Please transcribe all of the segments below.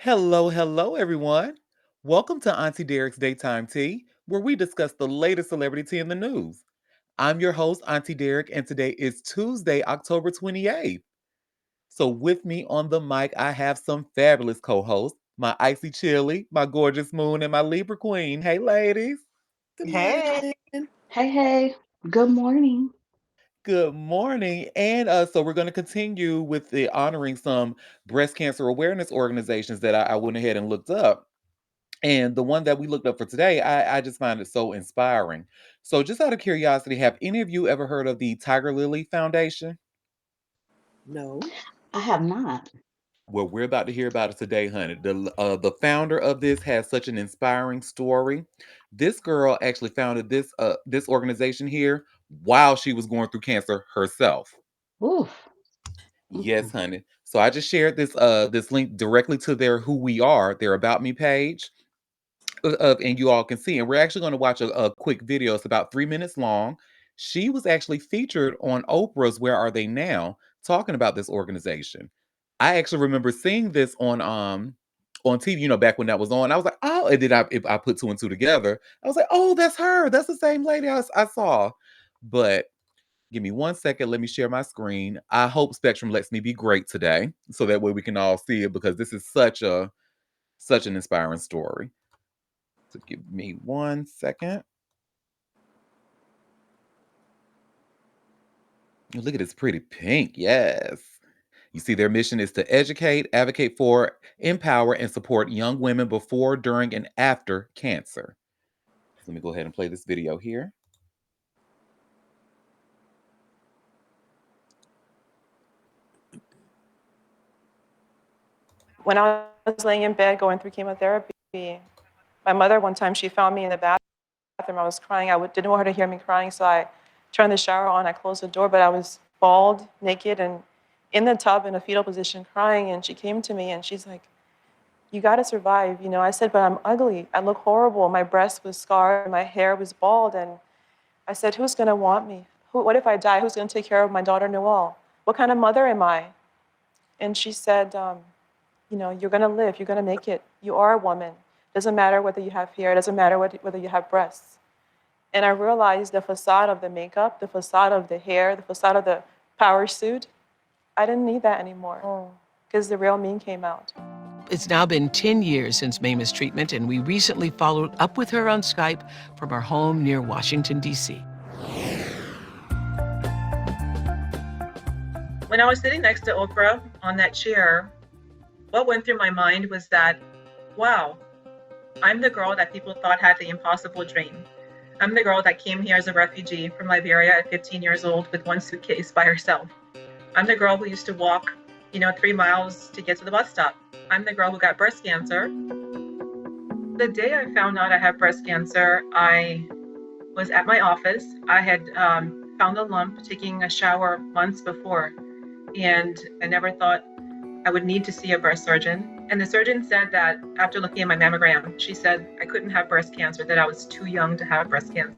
Hello, everyone. Welcome to Auntie Derek's Daytime Tea, where we discuss the latest celebrity tea in the news. I'm your host, Auntie Derek, and today is Tuesday, October 28th. So, with me on the mic, I have some fabulous co hosts my Icy Chili, my gorgeous Moon, and my Libra Queen. Hey, ladies. Good morning. Hey. Hey, good morning. Good morning. And we're going to continue with the honoring some breast cancer awareness organizations that I went ahead and looked up. And the one that we looked up for today, I just find it so inspiring. So, just out of curiosity, have any of you ever heard of the Tiger Lily Foundation? No. I have not. Well, we're about to hear about it today, honey. The founder of this has such an inspiring story. This girl actually founded this organization here while she was going through cancer herself. Oof. Yes, Mm-mm. honey. So I just shared this link directly to their Who We Are, their About Me page. And you all can see. And we're actually going to watch a quick video. It's about 3 minutes long. She was actually featured on Oprah's Where Are They Now, talking about this organization. I actually remember seeing this on TV, back when that was on. I was like, oh, and then if I put two and two together, I was like, oh, that's her. That's the same lady I saw. But give me 1 second. Let me share my screen. I hope Spectrum lets me be great today, so that way we can all see it because this is such an inspiring story. So give me 1 second. Oh, look at this pretty pink. Yes. You see, their mission is to educate, advocate for, empower, and support young women before, during, and after cancer. So let me go ahead and play this video here. When I was laying in bed going through chemotherapy, my mother one time she found me in the bathroom. I was crying. Didn't want her to hear me crying, so I turned the shower on. I closed the door, but I was bald, naked, and in the tub in a fetal position crying. And she came to me and she's like, "You got to survive." I said, "But I'm ugly. I look horrible. My breast was scarred. My hair was bald." And I said, "Who's going to want me? What if I die? Who's going to take care of my daughter Noelle? What kind of mother am I?" And she said, "You're going to live. You're going to make it. You are a woman. Doesn't matter whether you have hair. Doesn't matter whether you have breasts." And I realized the facade of the makeup, the facade of the hair, the facade of the power suit, I didn't need that anymore because the real me came out. It's now been 10 years since Mama's treatment, and we recently followed up with her on Skype from our home near Washington, D.C. When I was sitting next to Oprah on that chair, what went through my mind was that, wow, I'm the girl that people thought had the impossible dream. I'm the girl that came here as a refugee from Liberia at 15 years old with one suitcase by herself. I'm the girl who used to walk, 3 miles to get to the bus stop. I'm the girl who got breast cancer. The day I found out I had breast cancer, I was at my office. I had found a lump taking a shower months before, and I never thought I would need to see a breast surgeon. And the surgeon said that after looking at my mammogram, she said I couldn't have breast cancer, that I was too young to have breast cancer.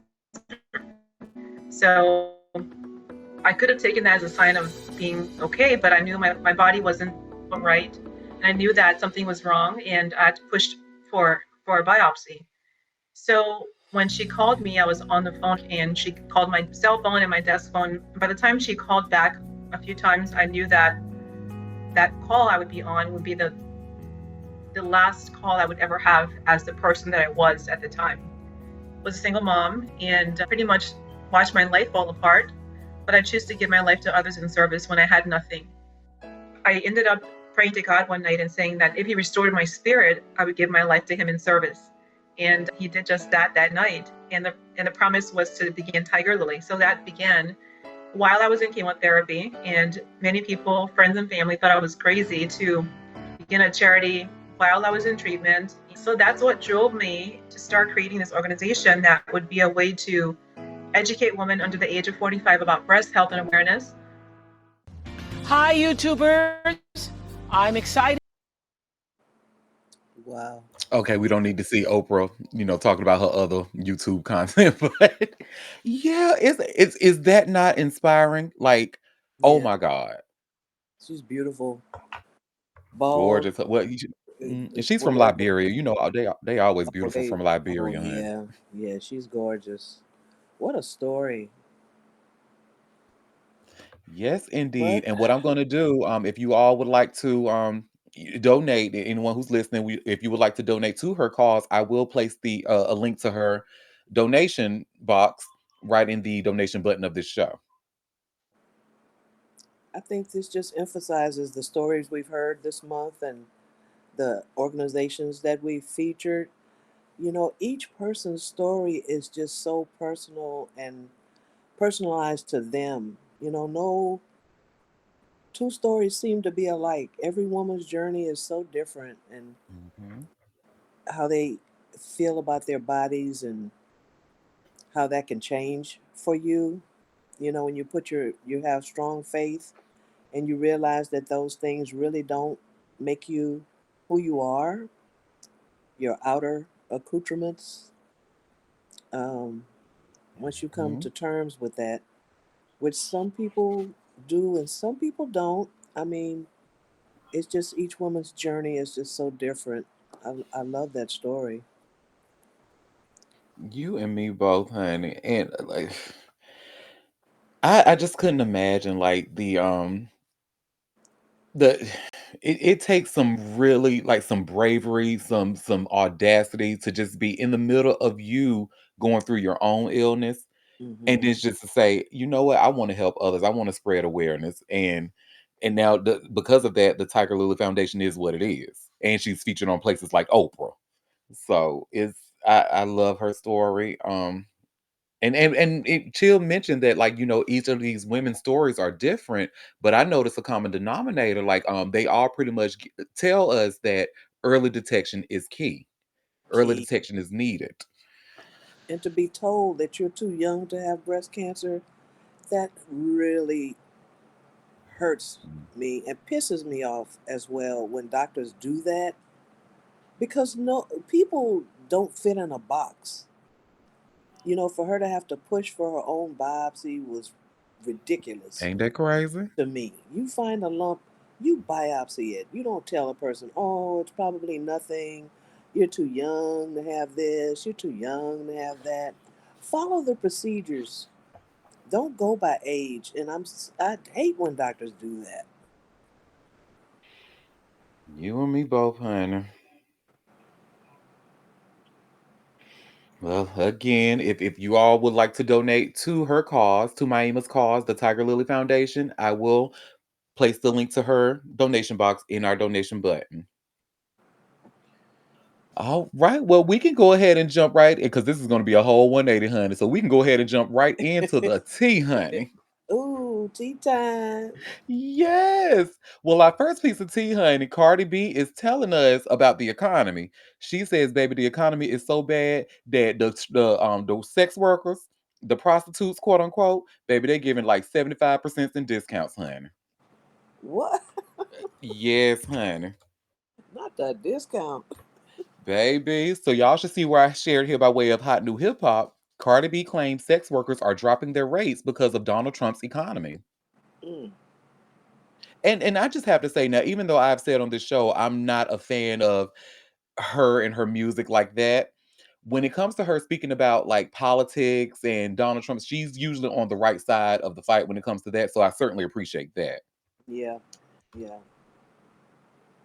So I could have taken that as a sign of being okay, but I knew my body wasn't right. And I knew that something was wrong, and I pushed for a biopsy. So when she called me, I was on the phone, and she called my cell phone and my desk phone. By the time she called back a few times, I knew that call I would be on would be the last call I would ever have as the person that I was at the time. I was a single mom and pretty much watched my life fall apart, but I chose to give my life to others in service when I had nothing. I ended up praying to God one night and saying that if He restored my spirit, I would give my life to Him in service. And He did just that night. And the promise was to begin Tiger Lily. So that began while I was in chemotherapy, and many people, friends and family, thought I was crazy to begin a charity while I was in treatment. So that's what drove me to start creating this organization that would be a way to educate women under the age of 45 about breast health and awareness. Hi, YouTubers. I'm excited. Wow. Okay, we don't need to see Oprah, talking about her other YouTube content, but yeah, is that not inspiring? Like, oh Yeah. my God, She's beautiful. Bald. gorgeous. What? And she's from Where Liberia. You know, they always oh beautiful they from oh Liberia, honey. yeah, yeah, she's gorgeous. What a story. Yes, But indeed. And what I'm going to do, if you all would like to donate, anyone who's listening, if you would like to donate to her cause, I will place the a link to her donation box right in the donation button of this show. I think this just emphasizes the stories we've heard this month and the organizations that we've featured. You know, each person's story is just so personal and personalized to them. You know, no two stories seem to be alike. Every woman's journey is so different, and Hmm. how they feel about their bodies and how that can change for you. You know, when you have strong faith and you realize that those things really don't make you who you are, your outer accoutrements. Um, once you come Hmm. to terms with that, which some people do and some people don't. I mean, it's just each woman's journey is just so different. I love that story. You and me both, honey. And like, I just couldn't imagine like the it takes some really like some bravery, some audacity to just be in the middle of you going through your own illness. And Hmm. it's just to say, you know what, I want to help others. I want to spread awareness. And now because of that, the Tiger Lily Foundation is what it is. And she's featured on places like Oprah. So it's I love her story. Chill mentioned that, like, each of these women's stories are different, but I noticed a common denominator. Like, they all pretty much tell us that early detection is key. Early Key. detection is needed. And to be told that you're too young to have breast cancer, that really hurts me and pisses me off as well when doctors do that, because no people don't fit in a box. You know, for her to have to push for her own biopsy was ridiculous Ain't that crazy? to me. You find a lump, you biopsy it. You don't tell a person, oh, it's probably nothing. You're too young to have this. You're too young to have that. Follow the procedures. Don't go by age. And I hate when doctors do that. You and me both, honey. Well, again, if you all would like to donate to her cause, to Maima's cause, the Tiger Lily Foundation, I will place the link to her donation box in our donation button. All right. Well, we can go ahead and jump right in because this is going to be a whole 180, honey. So we can go ahead and jump right into the tea, honey. Ooh, tea time. Yes. Well, our first piece of tea, honey, Cardi B is telling us about the economy. She says, baby, the economy is so bad that the sex workers, the prostitutes, quote unquote, baby, they're giving like 75% in discounts, honey. What? Yes, honey. Not that discount. Baby. So y'all should see where I shared here by way of hot new hip hop. Cardi B claims sex workers are dropping their rates because of Donald Trump's economy. Mm, And I just have to say now, even though I've said on this show I'm not a fan of her and her music like that, when it comes to her speaking about like politics and Donald Trump, she's usually on the right side of the fight when it comes to that. So I certainly appreciate that. yeah, yeah.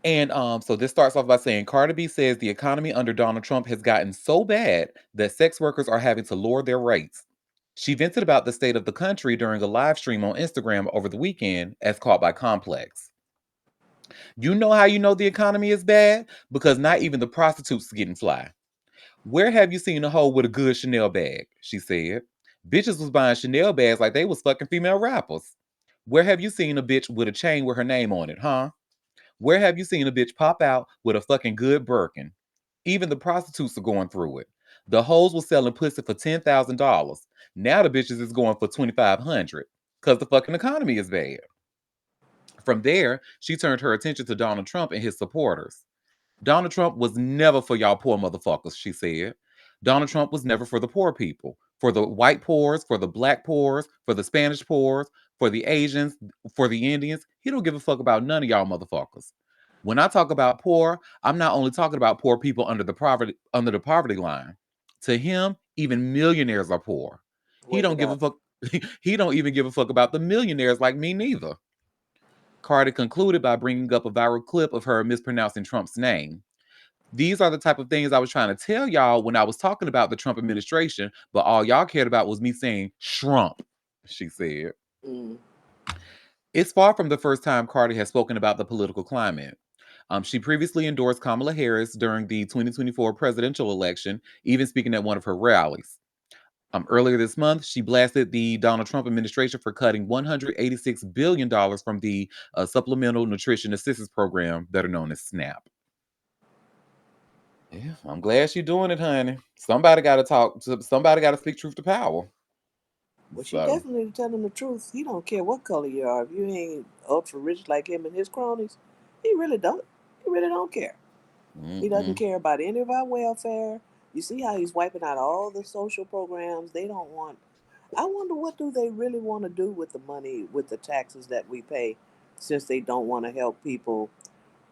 And so this starts off by saying Cardi B says the economy under Donald Trump has gotten so bad that sex workers are having to lower their rates. She vented about the state of the country during a live stream on Instagram over the weekend, as caught by Complex. You know how you know the economy is bad? Because not even the prostitutes are getting fly. Where have you seen a hoe with a good Chanel bag? She said. Bitches was buying Chanel bags like they was fucking female rappers. Where have you seen a bitch with a chain with her name on it, huh? Where have you seen a bitch pop out with a fucking good Birkin? Even the prostitutes are going through it. The hoes was selling pussy for $10,000. Now the bitches is going for 2,500 because the fucking economy is bad. From there, she turned her attention to Donald Trump and his supporters. Donald Trump was never for y'all poor motherfuckers, she said. Donald Trump was never for the poor people, for the white poors, for the black poors, for the Spanish poors, for the Asians, for the Indians. He don't give a fuck about none of y'all motherfuckers. When I talk about poor, I'm not only talking about poor people under the poverty line. To him, even millionaires are poor. He Wake don't it give a up. fuck. He don't even give a fuck about the millionaires like me neither. Carter concluded by bringing up a viral clip of her mispronouncing Trump's name. These are the type of things I was trying to tell y'all when I was talking about the Trump administration, but all y'all cared about was me saying Trump, she said. Mm. It's far from the first time Carter has spoken about the political climate. She previously endorsed Kamala Harris during the 2024 presidential election, even speaking at one of her rallies. Earlier this month, she blasted the Donald Trump administration for cutting $186 billion from the Supplemental Nutrition Assistance Program, better known as SNAP. Yeah, I'm glad she's doing it, honey. Somebody got to talk. Somebody got to speak truth to power. Well, she So, definitely telling the truth. He don't care what color you are. If you ain't ultra rich like him and his cronies, he really don't. He really don't care. He doesn't mm-mm. care about any of our welfare. You see how he's wiping out all the social programs. They don't want. I wonder what do they really want to do with the money, with the taxes that we pay, since they don't want to help people.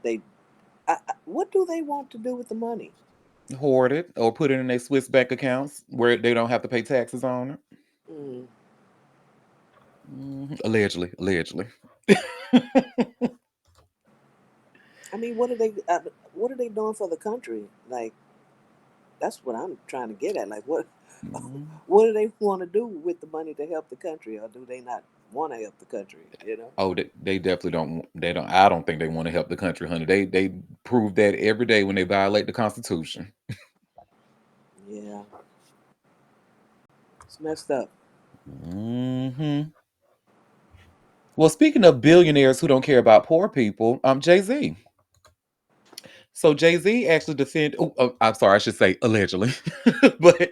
They, what do they want to do with the money? Hoard it or put it in their Swiss bank accounts where they don't have to pay taxes on it. Mm. Allegedly, allegedly. I mean, what are they doing for the country? Like, that's what I'm trying to get at. Like, what Mhm. what do they want to do with the money to help the country, or do they not want to help the country? You know? Oh, they definitely don't. They don't. I don't think they want to help the country, honey. They prove that every day when they violate the Constitution. Yeah, it's messed up. Hmm. Well, speaking of billionaires who don't care about poor people, Jay Z. So Jay Z actually defend. I'm sorry, I should say allegedly, but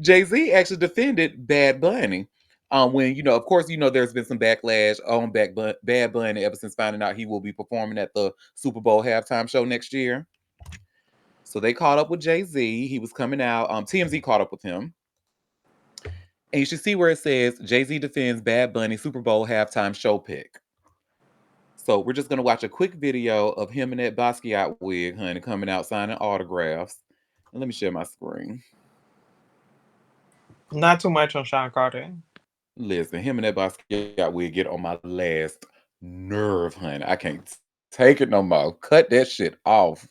Jay Z actually defended Bad Bunny. When of course, there's been some backlash on Bad Bunny ever since finding out he will be performing at the Super Bowl halftime show next year. So they caught up with Jay Z. He was coming out. TMZ caught up with him, and you should see where it says Jay Z defends Bad Bunny Super Bowl halftime show pick. So we're just gonna watch a quick video of him in that Basquiat wig, honey, coming out signing autographs. And let me share my screen. Not too much on Sean Carter. Listen, him and that Basquiat wig get on my last nerve, honey. I can't take it no more. Cut that shit off.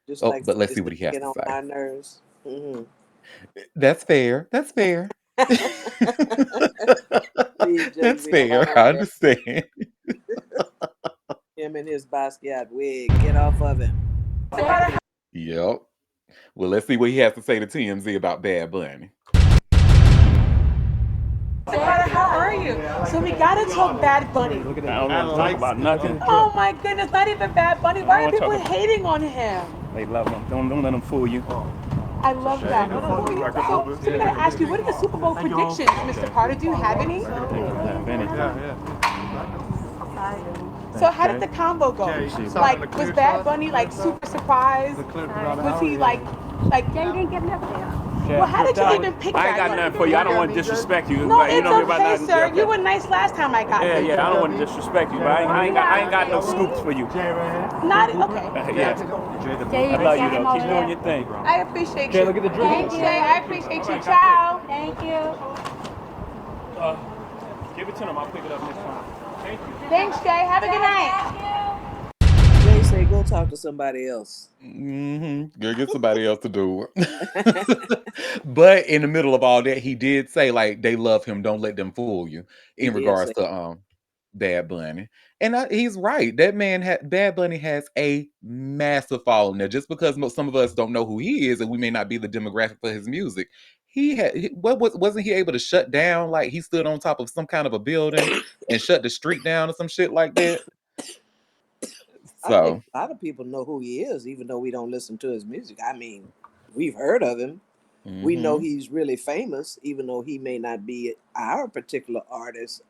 Just Oh, like but let's see this what he has get to on say. my nerves. Hmm. That's fair. That's fair. Leave Jay That's Z alone. fair. I Man. understand. Him and his Basquiat wig. Get off of him. Yep. Well, let's see what he has to say to TMZ about Bad Bunny. Carter, how are you? So we gotta talk Bad Bunny. I don't want to talk about nothing. Oh my goodness, not even Bad Bunny. Why are people hating on him? They love him. Don't let them fool you. I love that. So we gotta ask you, what are the Super Bowl predictions, Mr. Carter? Do you have any? So how did the combo go? Like, was Bad Bunny like super surprised? Was he like Jay didn't get nothing? Well, how did you even pick I Bad ain't got Bunny? nothing for you. I don't want to disrespect you. No, But, it's okay, everybody- sir. okay. You were nice last time I got Yeah, here. I don't want to disrespect you, but I ain't got no scoops for you. Not okay. Yeah. I love you though. Keep doing your thing. I appreciate you. look at the drink. Thanks, Jay. I appreciate you. Ciao. Thank you. Give it to them. I'll pick it up next time. Thank you. Thanks, Jay. Have a good night. Jay say, go talk to somebody else. Go get somebody else to do it. But in the middle of all that, he did say like they love him. Don't let them fool you. He In did regards say, to Bad Bunny, and he's right. That man Bad Bunny has a massive following. Now, just because some of us don't know who he is, and we may not be the demographic for his music, wasn't he able to shut down? Like he stood on top of some kind of a building and shut the street down or some shit like that. I think So. a lot of people know who he is, even though we don't listen to his music. I mean, we've heard of him. We know Mhm. he's really famous, even though he may not be our particular artist.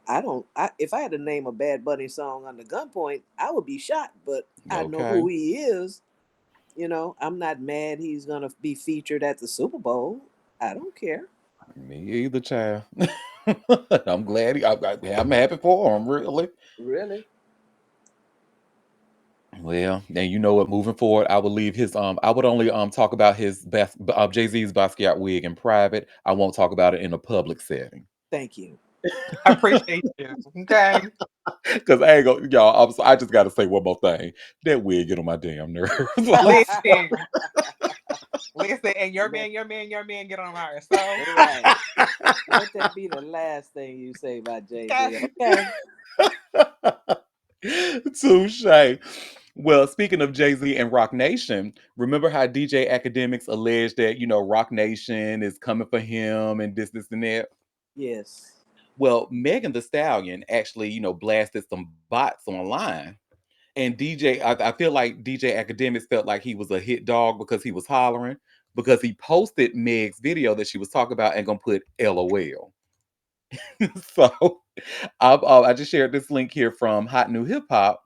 I don't. If I had to name a Bad Bunny song under gunpoint, I would be shot. But I know Okay. who he is. I'm not mad he's gonna be featured at the Super Bowl. I don't care. Me either, child. I'm glad. I'm happy for him. Really. Really. Well, and you know what? Moving forward, I would leave his. I would only talk about his Jay Z's Basquiat wig in private. I won't talk about it in a public setting. Thank you. I appreciate you. Okay. Cause I ain't gonna, y'all. I just gotta say one more thing. That wig get on my damn nerves. Like, Listen, listen, and Let- your man get on ours. So, right. Let that be the last thing you say about Jay Z. okay. Okay. touche. Well, speaking of Jay Z and Rock Nation, remember how DJ Academics alleged that Rock Nation is coming for him and this, and that. Yes. Well, Megan the Stallion actually, blasted some bots online. And I feel like DJ Academics felt like he was a hit dog because he was hollering, because he posted Meg's video that she was talking about and gonna put LOL. So I just shared this link here from Hot New Hip Hop.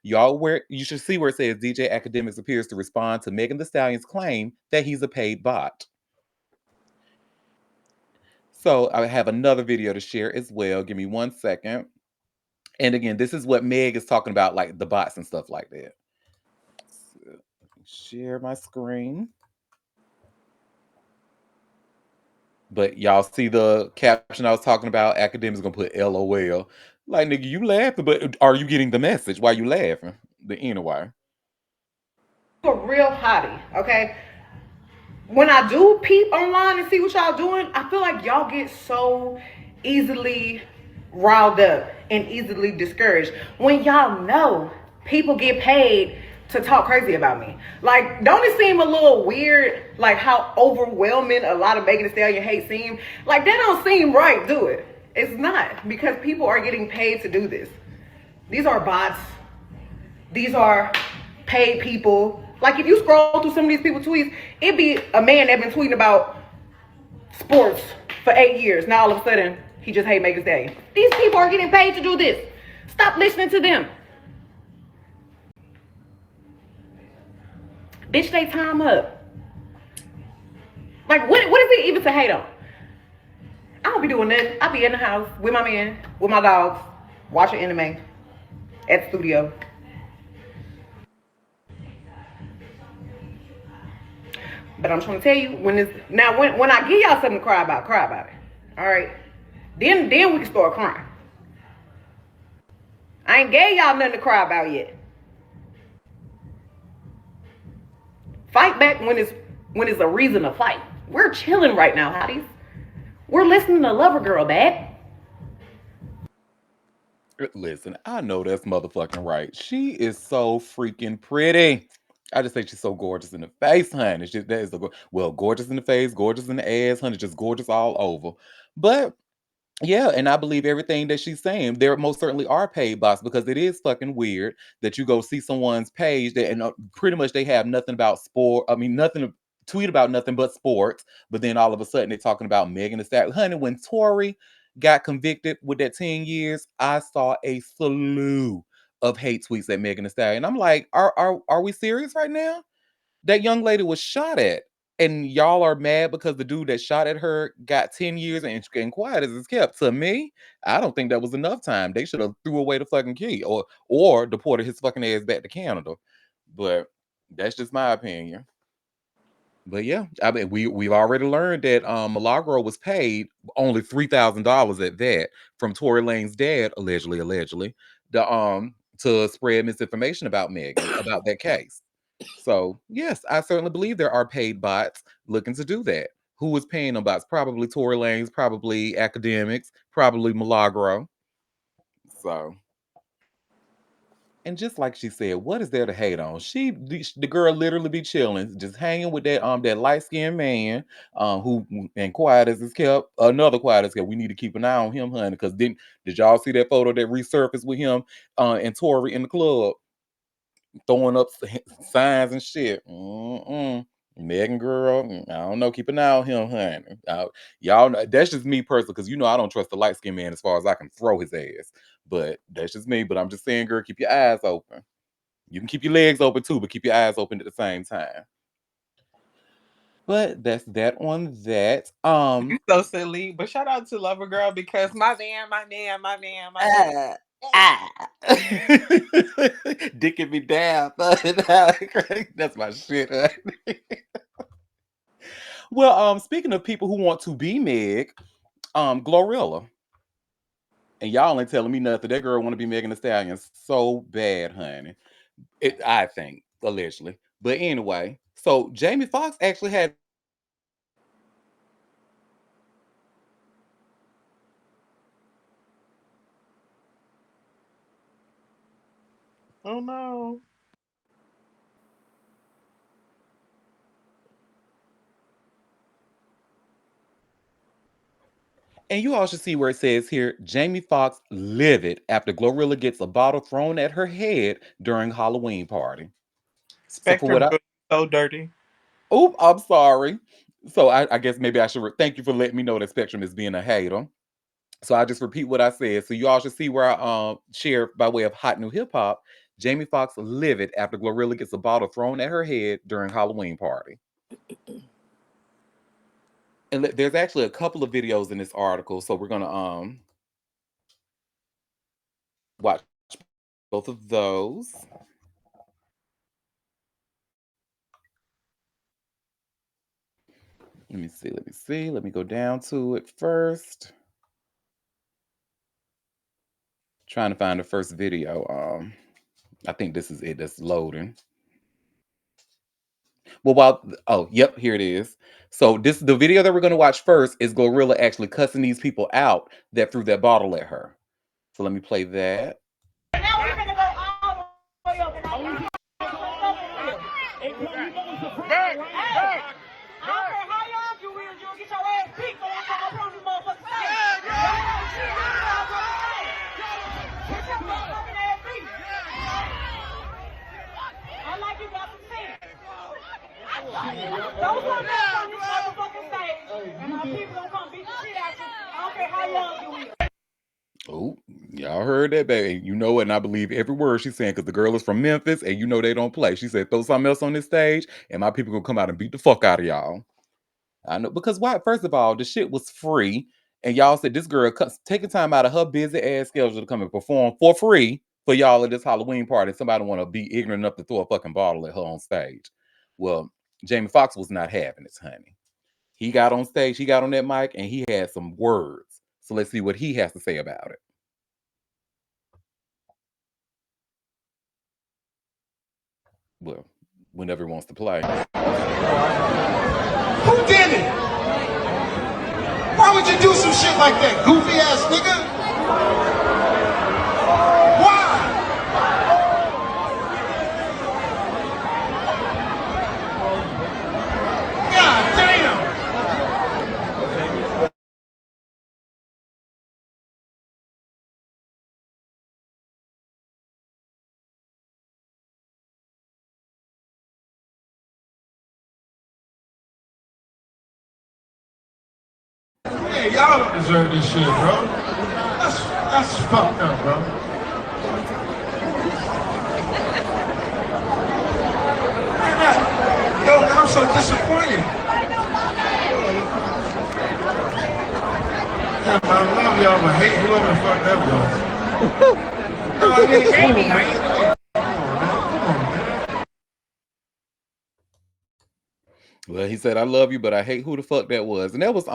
Y'all, where you should see where it says DJ Academics appears to respond to Megan the Stallion's claim that he's a paid bot. So I have another video to share as well. Give me 1 second. And again, this is what Meg is talking about, like the bots and stuff like that. So, share my screen. But y'all see the caption I was talking about? Academics gonna put LOL. Like, nigga, you laughing, but are you getting the message? Why you laughing? The inner why. A real hottie, okay? When I do peep online and see what y'all doing, I feel like y'all get so easily riled up and easily discouraged when y'all know people get paid to talk crazy about me. Like, don't it seem a little weird, like how overwhelming a lot of Megan Thee Stallion hate seem? Like, that don't seem right, do it? It's not, because people are getting paid to do this. These are bots. These are paid people. Like, if you scroll through some of these people's tweets, it'd be a man that been tweeting about sports for 8 years. Now all of a sudden, he just hate Megan Thee Stallion. These people are getting paid to do this. Stop listening to them. Bitch, they time up. Like, what is it even to hate on? I don't be doing that. I be in the house with my man, with my dogs, watching anime at the studio. But I'm trying to tell you, when I give y'all something to cry about it. All right? Then we can start crying. I ain't gave y'all nothing to cry about yet. Fight back when it's a reason to fight. We're chilling right now, hotties. We're listening to Lover Girl back. Listen, I know that's motherfucking right. She is so freaking pretty. I just think she's so gorgeous in the face, honey. That is gorgeous in the face, gorgeous in the ass, honey, just gorgeous all over. But yeah, and I believe everything that she's saying. There most certainly are paid bots, because it is fucking weird that you go see someone's page that and pretty much they have nothing about sport. I mean, nothing to tweet about nothing but sports. But then all of a sudden they're talking about Megan Thee Stallion. Honey, when Tory got convicted with that 10 years, I saw a slew of hate tweets at Megan Thee Stallion. I'm like, are we serious right now? That young lady was shot at, and y'all are mad because the dude that shot at her got 10 years and quiet as it's kept. To me, I don't think that was enough time. They should have threw away the fucking key or deported his fucking ass back to Canada. But that's just my opinion. But yeah, I mean, we've already learned that Milagro was paid only $3,000 at that from Tory Lane's dad, allegedly, to spread misinformation about Megan about that case. So yes, I certainly believe there are paid bots looking to do that. Who is paying them bots? Probably Tory Lanez, probably academics, probably Milagro. So, and just like she said, what is there to hate on? The girl literally be chilling, just hanging with that light skinned man, who and quiet as it's kept. Another quiet as kept. We need to keep an eye on him, honey. Because did y'all see that photo that resurfaced with him and Tory in the club? Throwing up signs and shit. Megan girl, I don't know. Keep an eye on him, honey. Y'all know that's just me personally, because I don't trust the light skinned man as far as I can throw his ass. But that's just me. But I'm just saying, girl, keep your eyes open. You can keep your legs open too, but keep your eyes open at the same time. But that's that on that. So silly. But shout out to Lover Girl, because my man. Ah. Dicking me down. That's my shit. Well, speaking of people who want to be Meg, Glorilla. And y'all ain't telling me nothing. That girl want to be Megan Thee Stallion so bad, honey. I think, allegedly. But anyway, so Jamie Foxx actually had. Oh no. And you all should see where it says here, Jamie Foxx livid after Glorilla gets a bottle thrown at her head during Halloween party. So for what Spectrum I, so dirty. oop, I'm sorry. So I guess maybe I should thank you for letting me know that Spectrum is being a hater. So I just repeat what I said. So you all should see where I share by way of hot new hip hop. Jamie Foxx livid after Glorilla gets a bottle thrown at her head during Halloween party. And there's actually a couple of videos in this article, so we're gonna watch both of those. Let me see. Let me see. Let me go down to it first. Trying to find the first video. I think this is it that's loading. Well, yep, here it is. So the video that we're gonna watch first is Glorilla actually cussing these people out that threw that bottle at her. So let me play that. Now we're gonna go all the way over. Hey, I don't care how young you is, you'll get your ass beat for that time on this motherfucking stage. Get your motherfucking ass beat. I like you got some sense. Don't come back on this motherfucking stage, and my people gonna come beat the shit out you. I don't care how young you is. Oh, y'all heard that, baby. You know it, and I believe every word she's saying because the girl is from Memphis, and you know they don't play. She said, "Throw something else on this stage, and my people gonna come out and beat the fuck out of y'all." I know because why? First of all, the shit was free, and y'all said this girl taking time out of her busy ass schedule to come and perform for free for y'all at this Halloween party. Somebody want to be ignorant enough to throw a fucking bottle at her on stage. Well, Jamie Foxx was not having this, honey. He got on stage, he got on that mic, and he had some words. So let's see what he has to say about it. Well, whenever he wants to play. Who did it? Why would you do some shit like that, goofy ass nigga? Why? God damn! Hey, y'all don't deserve this shit, bro. That's fucked up, bro. Yo, I'm so disappointed. Yeah, I love y'all, but hate whoever the fuck that was. No, I didn't hate me. Well, he said, "I love you, but I hate who the fuck that was." And that was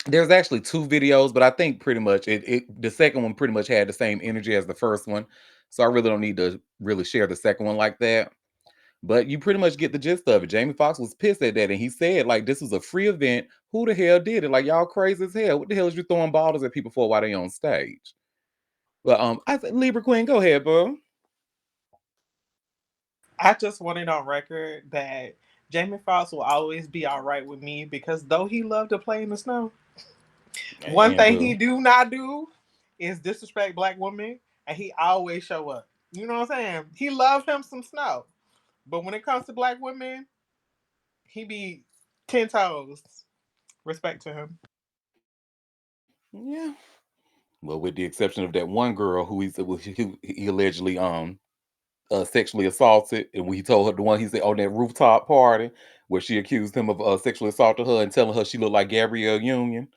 there's actually two videos, but I think pretty much the second one pretty much had the same energy as the first one. So I really don't need to really share the second one like that. But you pretty much get the gist of it. Jamie Foxx was pissed at that, and he said, like, this was a free event. Who the hell did it? Like, y'all crazy as hell. What the hell is you throwing bottles at people for while they on stage? Well, I said, Libra Queen, go ahead, bro. I just want it on record that Jamie Foxx will always be all right with me because though he loved to play in the snow, one And thing boo. he do not do is disrespect black women, and he always show up. You know what I'm saying? He loves him some snow, but when it comes to black women, he be 10 toes. Respect to him. Yeah. Well, with the exception of that one girl who he allegedly sexually assaulted, and when he told her the one he said on that rooftop party where she accused him of sexually assaulting her and telling her she looked like Gabrielle Union.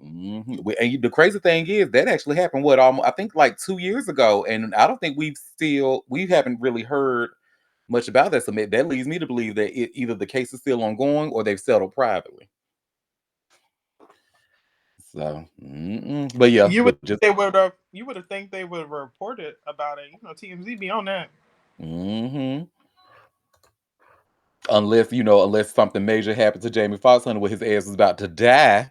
And the crazy thing is that actually happened. What almost I think like 2 years ago, and I don't think we haven't really heard much about that. So that leads me to believe that either the case is still ongoing or they've settled privately. So, but yeah, You would but just they would have you would have think they would have reported about it. TMZ be on that. hmm unless something major happened to Jamie Foxx, honey, where his ass was about to die,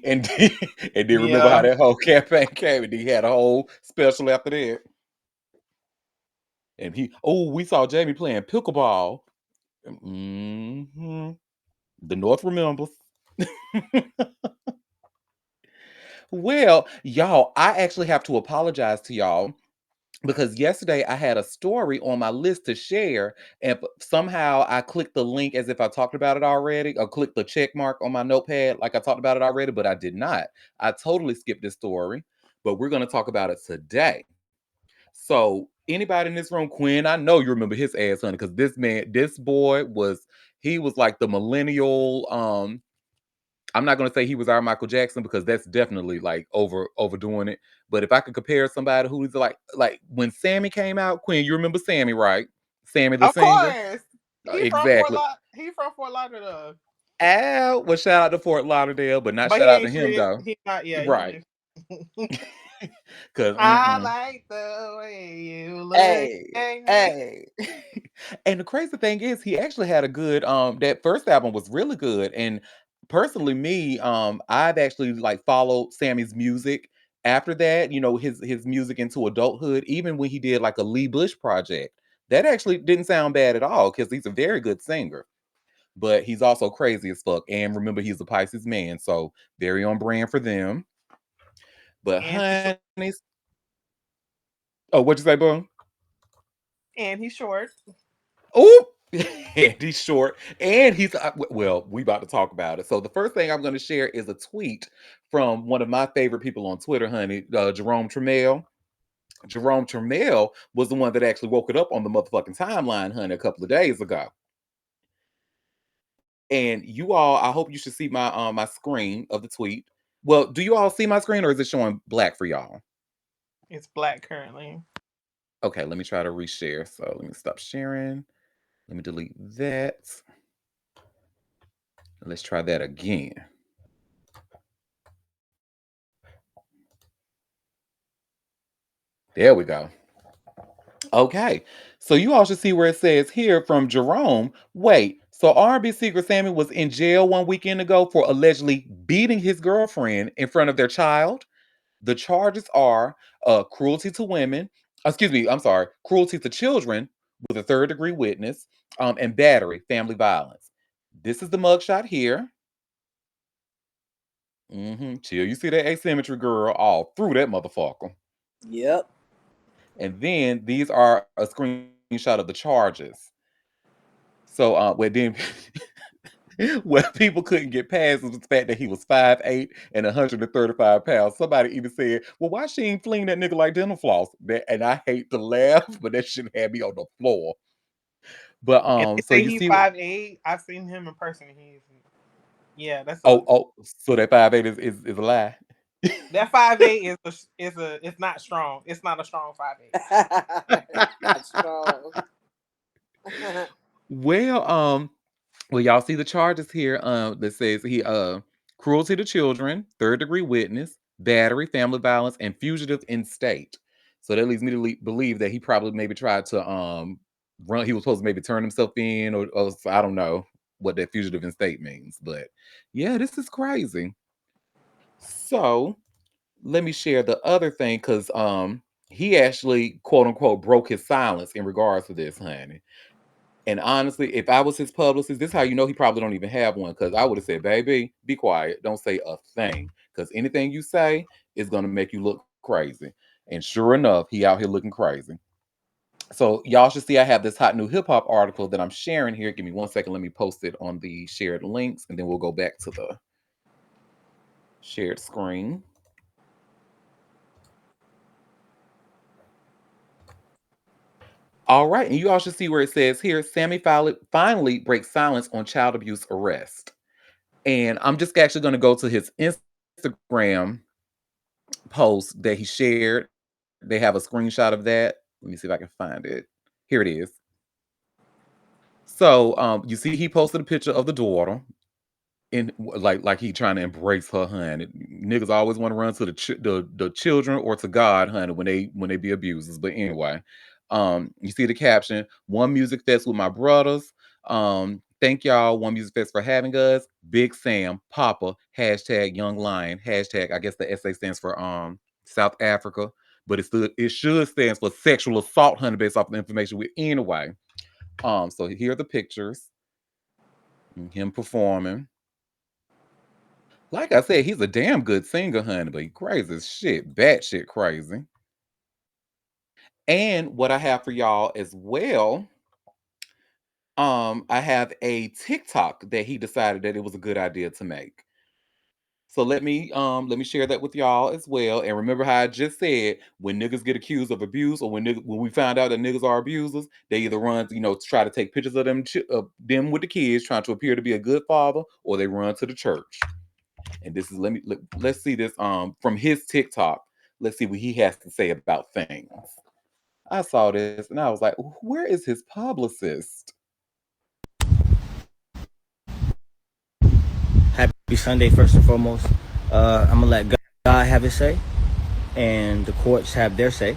and then, and then remember how Yeah. that whole campaign came, and he had a whole special after that. And we saw Jamie playing pickleball. hmm The North remembers. Well, y'all, I actually have to apologize to y'all because yesterday I had a story on my list to share, and somehow I clicked the link as if I talked about it already, or clicked the check mark on my notepad like I talked about it already, but I did not. I totally skipped this story, but we're going to talk about it today. So, anybody in this room, Quinn, I know you remember his ass, honey, because this boy he was like the millennial. I'm not gonna say he was our Michael Jackson because that's definitely like overdoing it. But if I could compare somebody who's like when Sammy came out, Quinn, you remember Sammy, right? Sammy the Of singer. course. Exactly. He from Fort Lauderdale. Al, well, shout out to Fort Lauderdale, but not But shout he out to ain't him shit. though. He not Right. he ain't. Cause I like the way you look hey, at me. hey. And the crazy thing is he actually had a good that first album was really good. And personally me, I've actually like followed Sammy's music after that, his music into adulthood, even when he did like a Lee Bush project. That actually didn't sound bad at all because he's a very good singer. But he's also crazy as fuck. And remember, he's a Pisces man, so very on brand for them. But And he's short. honey, oh, what'd you say, boom? And he's short. Oh, and he's short, and well. We about to talk about it. So the first thing I'm going to share is a tweet from one of my favorite people on Twitter, honey, Jerome Tramiel. Jerome Tramiel was the one that actually woke it up on the motherfucking timeline, honey, a couple of days ago. And you all, I hope you should see my screen of the tweet. Well, do you all see my screen, or is it showing black for y'all? It's black currently. Okay, let me try to reshare. So let me stop sharing. Let me delete that. Let's try that again. There we go. Okay. So you all should see where it says here from Jerome. Wait, so R&B Secret Sammy was in jail one weekend ago for allegedly beating his girlfriend in front of their child. The charges are cruelty to women. Excuse me, I'm sorry, cruelty to children with a third-degree witness, and battery, family violence. This is the mugshot here. Chill. You see that asymmetry, girl, all through that motherfucker. Yep. And then these are a screenshot of the charges. So, where then where people couldn't get past was the fact that he was 5'8" and 135 pounds. Somebody even said, "Well, why she ain't fleeing that nigga like dental floss?" And I hate to laugh, but that shit had me on the floor. But And they so say you he's see, 5'8". I've seen him in person. That's so that 5'8" is a lie. that 5'8" it's not strong. It's not a strong 5'8". Not strong. Well, well, y'all see the charges here. That says he cruelty to children, third degree witness, battery, family violence, and fugitive in state. So that leads me to believe that he probably maybe tried to run. He was supposed to maybe turn himself in, or I don't know what that fugitive in state means. But yeah, this is crazy. So let me share the other thing because he actually quote unquote broke his silence in regards to this, honey. And honestly, if I was his publicist, this is how you know he probably don't even have one. Because I would have said, "Baby, be quiet. Don't say a thing. Because anything you say is gonna make you look crazy." And sure enough, he out here looking crazy. So y'all should see I have this hot new hip hop article that I'm sharing here. Give me 1 second. Let me post it on the shared links, and then we'll go back to the shared screen. All right, and you all should see where it says here, Sammy finally breaks silence on child abuse arrest. And I'm just actually going to go to his Instagram Instagram post that he shared. They have a screenshot of that. Let me see if I can find it. Here it is. So you see he posted a picture of the daughter and like he trying to embrace her, honey. Niggas always want to run to the children or to God, honey, when they be abusers. But anyway, you see the caption: One Music Fest with my brothers. Thank y'all, One Music Fest for having us. Big Sam, Papa, hashtag Young Lion, hashtag. I guess the SA stands for South Africa, but it should stands for sexual assault, honey, based off the information we anyway. So here are the pictures. Him performing. Like I said, he's a damn good singer, honey, but he crazy as shit, batshit crazy. And what I have for y'all as well, I have a TikTok that he decided that it was a good idea to make. So let me share that with y'all as well. And remember how I just said when niggas get accused of abuse or when we find out that niggas are abusers, they either run, try to take pictures of them with the kids trying to appear to be a good father, or they run to the church. And this is let's see this from his TikTok. Let's see what he has to say about things. I saw this and I was like, where is his publicist? Happy Sunday, first and foremost. I'm gonna let God have his say, and the courts have their say.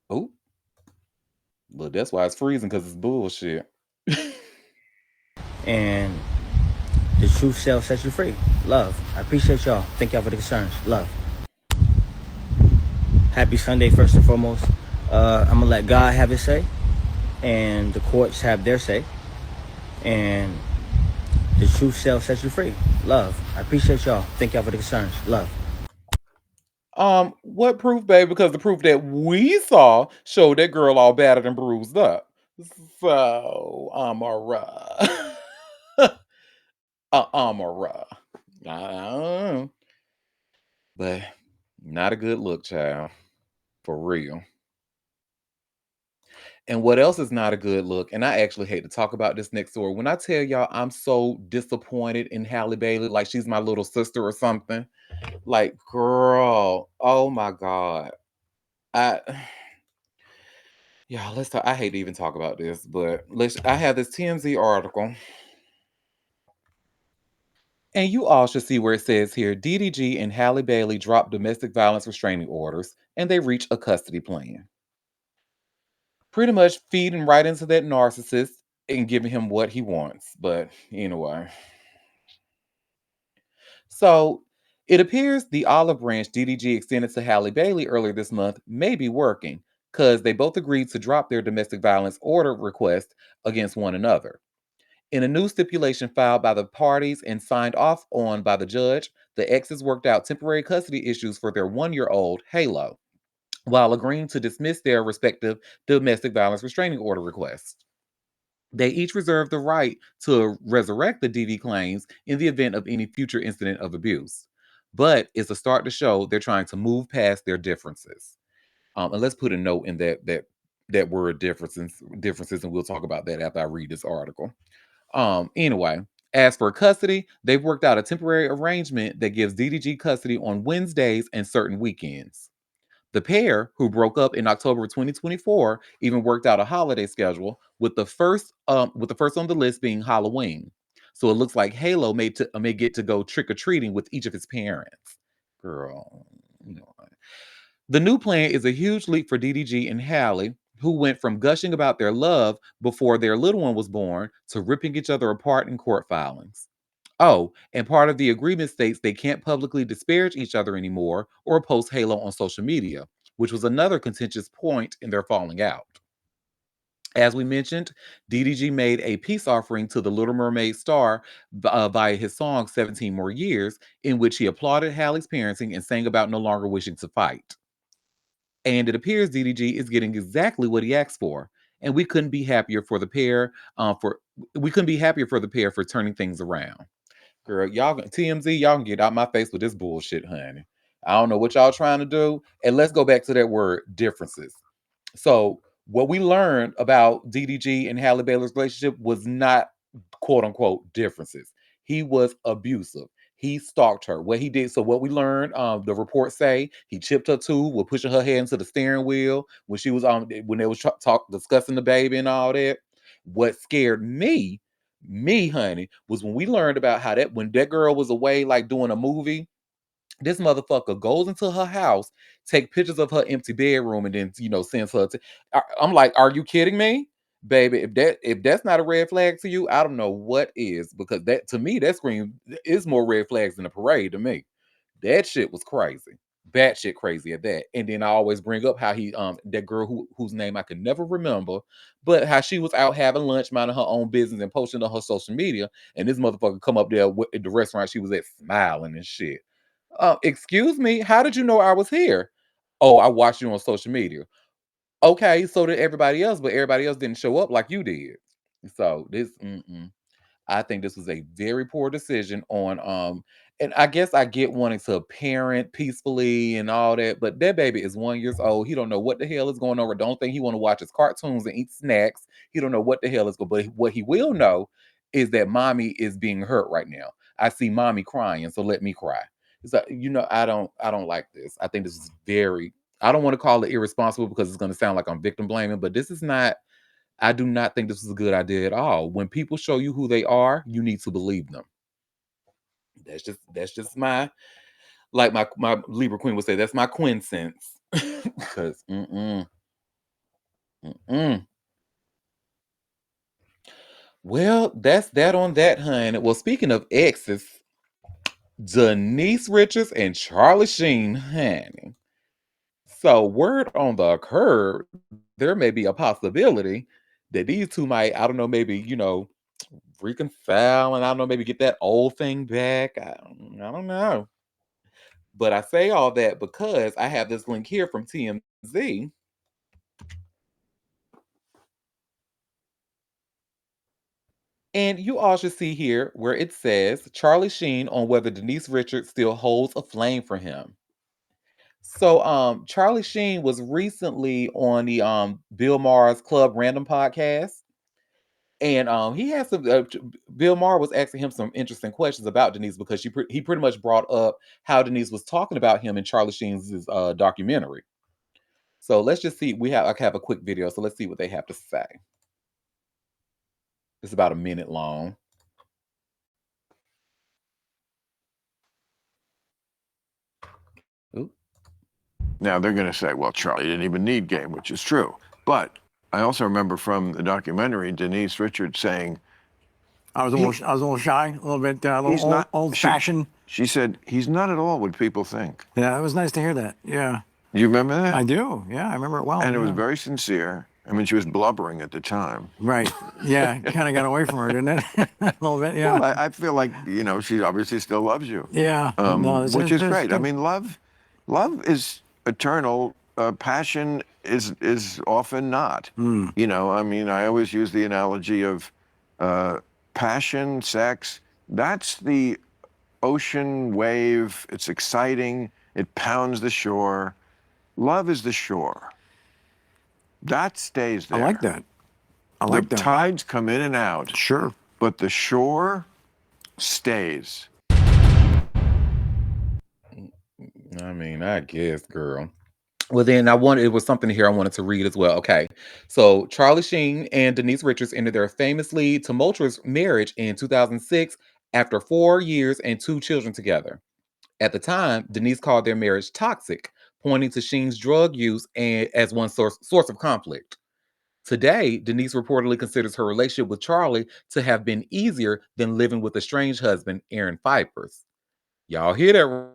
Oh, but that's why it's freezing because it's bullshit. And the truth shall set you free. Love. I appreciate y'all. Thank y'all for the concerns. Love. Happy Sunday, first and foremost. I'm gonna let God have his say, and the courts have their say. And the truth shall set you free. Love. I appreciate y'all. Thank y'all for the concerns. Love. What proof, babe? Because the proof that we saw showed that girl all battered and bruised up. So, Amara. Amara. I don't know. But not a good look, child. For real. And what else is not a good look? And I actually hate to talk about this next story. When I tell y'all I'm so disappointed in Halle Bailey, like she's my little sister or something. Like, girl, oh my God. I Yeah, let's talk. I hate to even talk about this, but I have this TMZ article, and you all should see where it says here DDG and Halle Bailey drop domestic violence restraining orders and they reach a custody plan. Pretty much feeding right into that narcissist and giving him what he wants. But anyway. So it appears the olive branch DDG extended to Halle Bailey earlier this month may be working because they both agreed to drop their domestic violence order request against one another. In a new stipulation filed by the parties and signed off on by the judge, the exes worked out temporary custody issues for their 1-year-old, Halo, while agreeing to dismiss their respective domestic violence restraining order requests. They each reserve the right to resurrect the DV claims in the event of any future incident of abuse. But it's a start to show they're trying to move past their differences. And let's put a note in that word differences, and we'll talk about that after I read this article. Anyway, as for custody, they've worked out a temporary arrangement that gives DDG custody on Wednesdays and certain weekends. The pair, who broke up in October 2024, even worked out a holiday schedule with the first on the list being Halloween. So it looks like Halo may get to go trick or treating with each of his parents. Girl, you know. The new plan is a huge leap for DDG and Hallie, who went from gushing about their love before their little one was born to ripping each other apart in court filings. Oh, and part of the agreement states they can't publicly disparage each other anymore or post Halo on social media, which was another contentious point in their falling out. As we mentioned, DDG made a peace offering to the Little Mermaid star via his song 17 More Years, in which he applauded Hallie's parenting and sang about no longer wishing to fight. And it appears DDG is getting exactly what he asked for. And we couldn't be happier for the pair. We couldn't be happier for the pair for turning things around. Girl, TMZ, y'all can get out my face with this bullshit, honey. I don't know what y'all trying to do. And let's go back to that word differences. So what we learned about DDG and Halle Bailey's relationship was not quote unquote differences. He was abusive. He stalked her. What he did, so what we learned, the reports say he chipped her tooth, was pushing her head into the steering wheel when she was when they was discussing the baby and all that. What scared me, honey, was when we learned about how that when that girl was away, like doing a movie, this motherfucker goes into her house, take pictures of her empty bedroom, and then sends her. I'm like, are you kidding me, baby? If that's not a red flag to you, I don't know what is, because that to me that scream is more red flags than a parade to me. That shit was crazy, batshit crazy at that. And then I always bring up how he that girl whose name I can never remember, but how she was out having lunch, minding her own business, and posting on her social media, and this motherfucker come up there at the restaurant she was at, smiling and shit. Excuse me, how did you know I was here? Oh, I watched you on social media. Okay, so did everybody else, but everybody else didn't show up like you did. So I think this was a very poor decision on and I guess I get wanting to parent peacefully and all that, but that baby is 1 years old. He don't know what the hell is going on. Or don't think he want to watch his cartoons and eat snacks. He don't know what the hell is going. But what he will know is that mommy is being hurt right now. I see mommy crying, so let me cry. So I don't like this. I think this is very. I don't want to call it irresponsible because it's going to sound like I'm victim blaming, but this is not. I do not think this is a good idea at all. When people show you who they are, you need to believe them. That's just my, like my Libra queen would say, that's my Quinn sense. Because mm. Well, that's that on that, hun. Well, speaking of exes, Denise Richards and Charlie Sheen, honey. So word on the curb, there may be a possibility that these two might, I don't know, maybe, reconcile, and I don't know, maybe get that old thing back. I don't know. But I say all that because I have this link here from TMZ. And you all should see here where it says Charlie Sheen on whether Denise Richards still holds a flame for him. So Charlie Sheen was recently on the Bill Maher's Club Random podcast. And he has some. Bill Maher was asking him some interesting questions about Denise because he pretty much brought up how Denise was talking about him in Charlie Sheen's documentary. So let's just see. I have a quick video, so let's see what they have to say. It's about a minute long. Ooh. Now they're going to say, well, Charlie didn't even need game, which is true. But I also remember from the documentary, Denise Richards saying, I was a little shy, a little bit, a little old-fashioned. She said, he's not at all what people think. Yeah, it was nice to hear that. Yeah. You remember that? I do. Yeah, I remember it well. And it was very sincere. I mean, she was blubbering at the time. Right. Yeah, kind of got away from her, didn't it? A little bit, yeah. Well, I feel like, she obviously still loves you. Yeah. Which is great. I mean, love is eternal. Passion is often not. I mean, I always use the analogy of passion, sex. That's the ocean wave. It's exciting. It pounds the shore. Love is the shore. That stays there. I like that. I like that. The tides come in and out. Sure. But the shore stays. I mean, I guess, girl. Well, then it was something here I wanted to read as well. Okay. So Charlie Sheen and Denise Richards ended their famously tumultuous marriage in 2006 after 4 years and 2 children together. At the time, Denise called their marriage toxic, pointing to Sheen's drug use as one source of conflict. Today, Denise reportedly considers her relationship with Charlie to have been easier than living with estranged husband, Aaron Pfeiffer's. Y'all hear that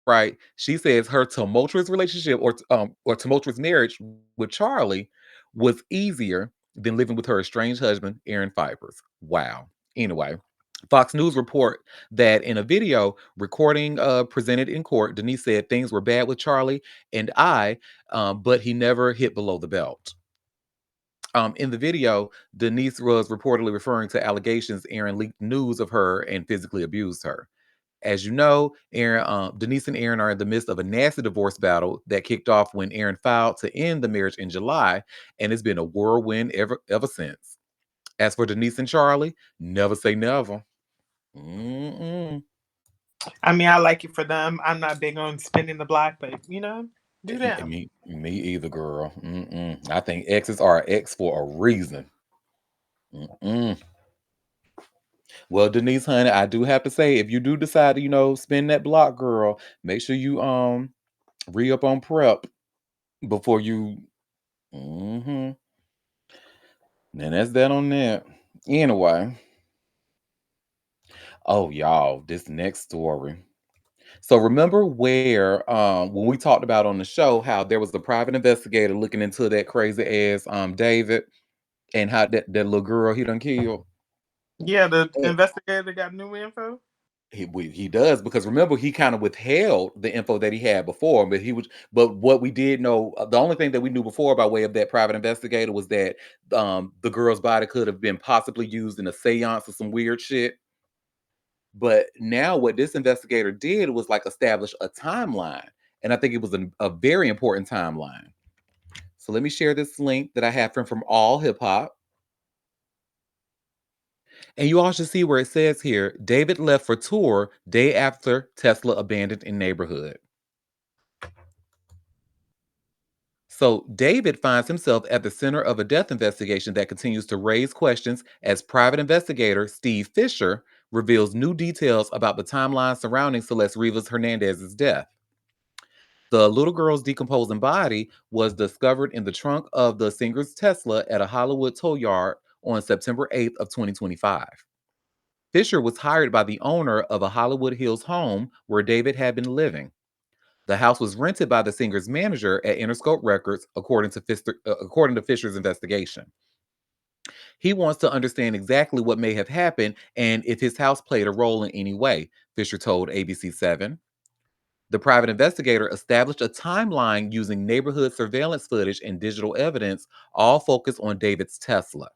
right? She says her tumultuous relationship or tumultuous marriage with Charlie was easier than living with her estranged husband, Aaron Pfeiffer's. Wow. Anyway, Fox News report that in a video recording presented in court, Denise said things were bad with Charlie and but he never hit below the belt. In the video, Denise was reportedly referring to allegations Aaron leaked news of her and physically abused her. As you know, Denise and Aaron are in the midst of a nasty divorce battle that kicked off when Aaron filed to end the marriage in July, and it's been a whirlwind ever since. As for Denise and Charlie, never say never. Mm-mm. I mean, I like it for them. I'm not big on spinning the block, but do them. Me either, girl. Mm-mm. I think exes are X for a reason. Mm-mm. Well, Denise, honey, I do have to say, if you do decide to, spin that block, girl, make sure you re up on prep before you. Mm-hmm. And that's that on that. Anyway, oh y'all, this next story. So remember where when we talked about on the show how there was a private investigator looking into that crazy ass David and how that little girl he done killed? Yeah, the And investigator got new info. he does because remember he kind of withheld the info that he had before, but what we did know the only thing that we knew before by way of that private investigator was that the girl's body could have been possibly used in a seance or some weird shit. But now what this investigator did was like establish a timeline. And I think it was a very important timeline. So let me share this link that I have from All Hip Hop. And you all should see where it says here David left for tour day after Tesla abandoned in neighborhood. So David finds himself at the center of a death investigation that continues to raise questions as private investigator Steve Fisher reveals new details about the timeline surrounding Celeste Rivas Hernandez's death. The little girl's decomposing body was discovered in the trunk of the singer's Tesla at a Hollywood tow yard on September 8th of 2025. Fisher was hired by the owner of a Hollywood Hills home where David had been living. The house was rented by the singer's manager at Interscope Records, according to Fisher's investigation. He wants to understand exactly what may have happened and if his house played a role in any way, Fisher told ABC7. The private investigator established a timeline using neighborhood surveillance footage and digital evidence, all focused on David's Tesla.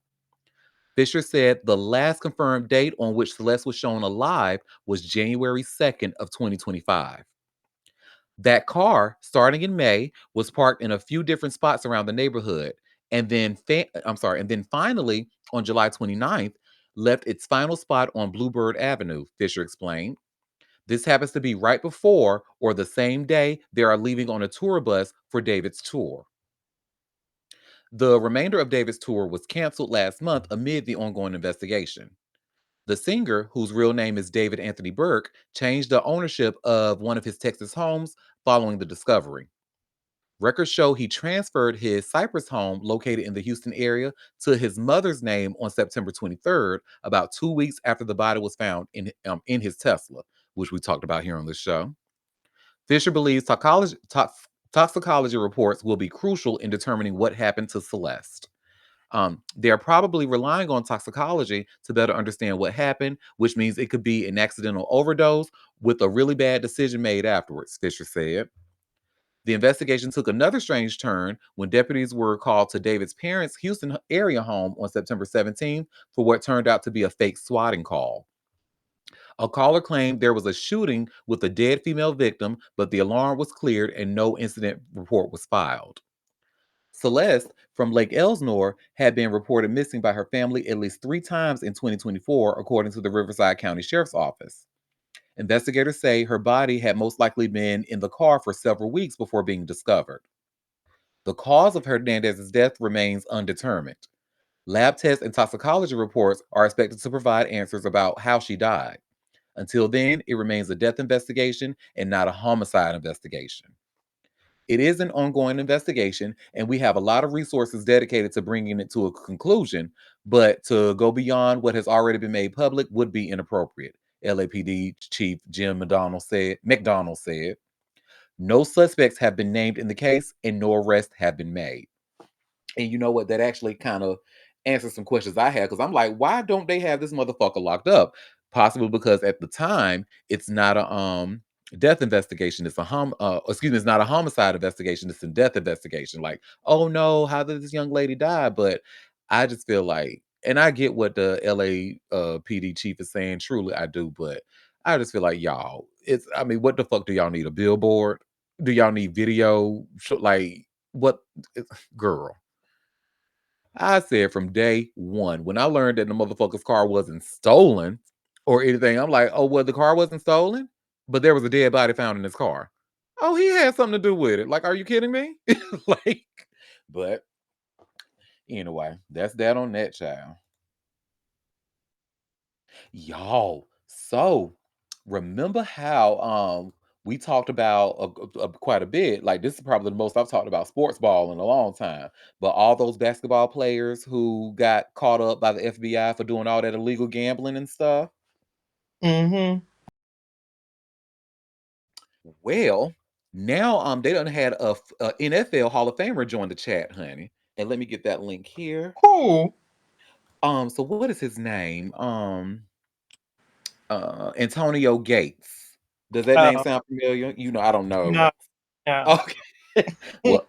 Fisher said the last confirmed date on which Celeste was shown alive was January 2nd of 2025. That car, starting in May, was parked in a few different spots around the neighborhood, and then finally on July 29th, left its final spot on Bluebird Avenue, Fisher explained. This happens to be right before or the same day they are leaving on a tour bus for David's tour. The remainder of David's tour was canceled last month amid the ongoing investigation. The singer, whose real name is David Anthony Burke, changed the ownership of one of his Texas homes following the discovery. Records show he transferred his Cypress home, located in the Houston area, to his mother's name on September 23rd, about 2 weeks after the body was found in his Tesla, which we talked about here on the show. Fisher believes toxicology reports will be crucial in determining what happened to Celeste. They're probably relying on toxicology to better understand what happened, which means it could be an accidental overdose with a really bad decision made afterwards, Fisher said. The investigation took another strange turn when deputies were called to David's parents' Houston area home on September 17th for what turned out to be a fake swatting call. A caller claimed there was a shooting with a dead female victim, but the alarm was cleared and no incident report was filed. Celeste from Lake Elsinore had been reported missing by her family at least 3 times in 2024, according to the Riverside County Sheriff's Office. Investigators say her body had most likely been in the car for several weeks before being discovered. The cause of Hernandez's death remains undetermined. Lab tests and toxicology reports are expected to provide answers about how she died. Until then, it remains a death investigation and not a homicide investigation. It is an ongoing investigation, and we have a lot of resources dedicated to bringing it to a conclusion, but to go beyond what has already been made public would be inappropriate, LAPD Chief Jim McDonald said. No suspects have been named in the case, and no arrests have been made. And you know what? That actually kind of answers some questions I had because I'm like, why don't they have this motherfucker locked up? Possibly because at the time it's not a death investigation. It's a it's not a homicide investigation. It's a death investigation. Like, oh no, how did this young lady die? But I just feel like, and I get what the LA PD chief is saying. Truly, I do. But I just feel like y'all, I mean, what the fuck do y'all need? A billboard? Do y'all need video? Like, what, girl? I said from day one, when I learned that the motherfucker's car wasn't stolen or anything, I'm like, oh, well, the car wasn't stolen? but there was a dead body found in his car. Oh, he had something to do with it. Like, are you kidding me? Like, but anyway, that's that on that, child. Y'all, so remember how we talked about quite a bit. Like, this is probably the most I've talked about sports ball in a long time. But all those basketball players who got caught up by the FBI for doing all that illegal gambling and stuff. Mm-hmm. Well, now they done had a NFL Hall of Famer join the chat, honey. And let me get that link here. Who? So what is his name? Antonio Gates. Does that name Oh, sound familiar? You know, I don't know. no, no. Okay. Well,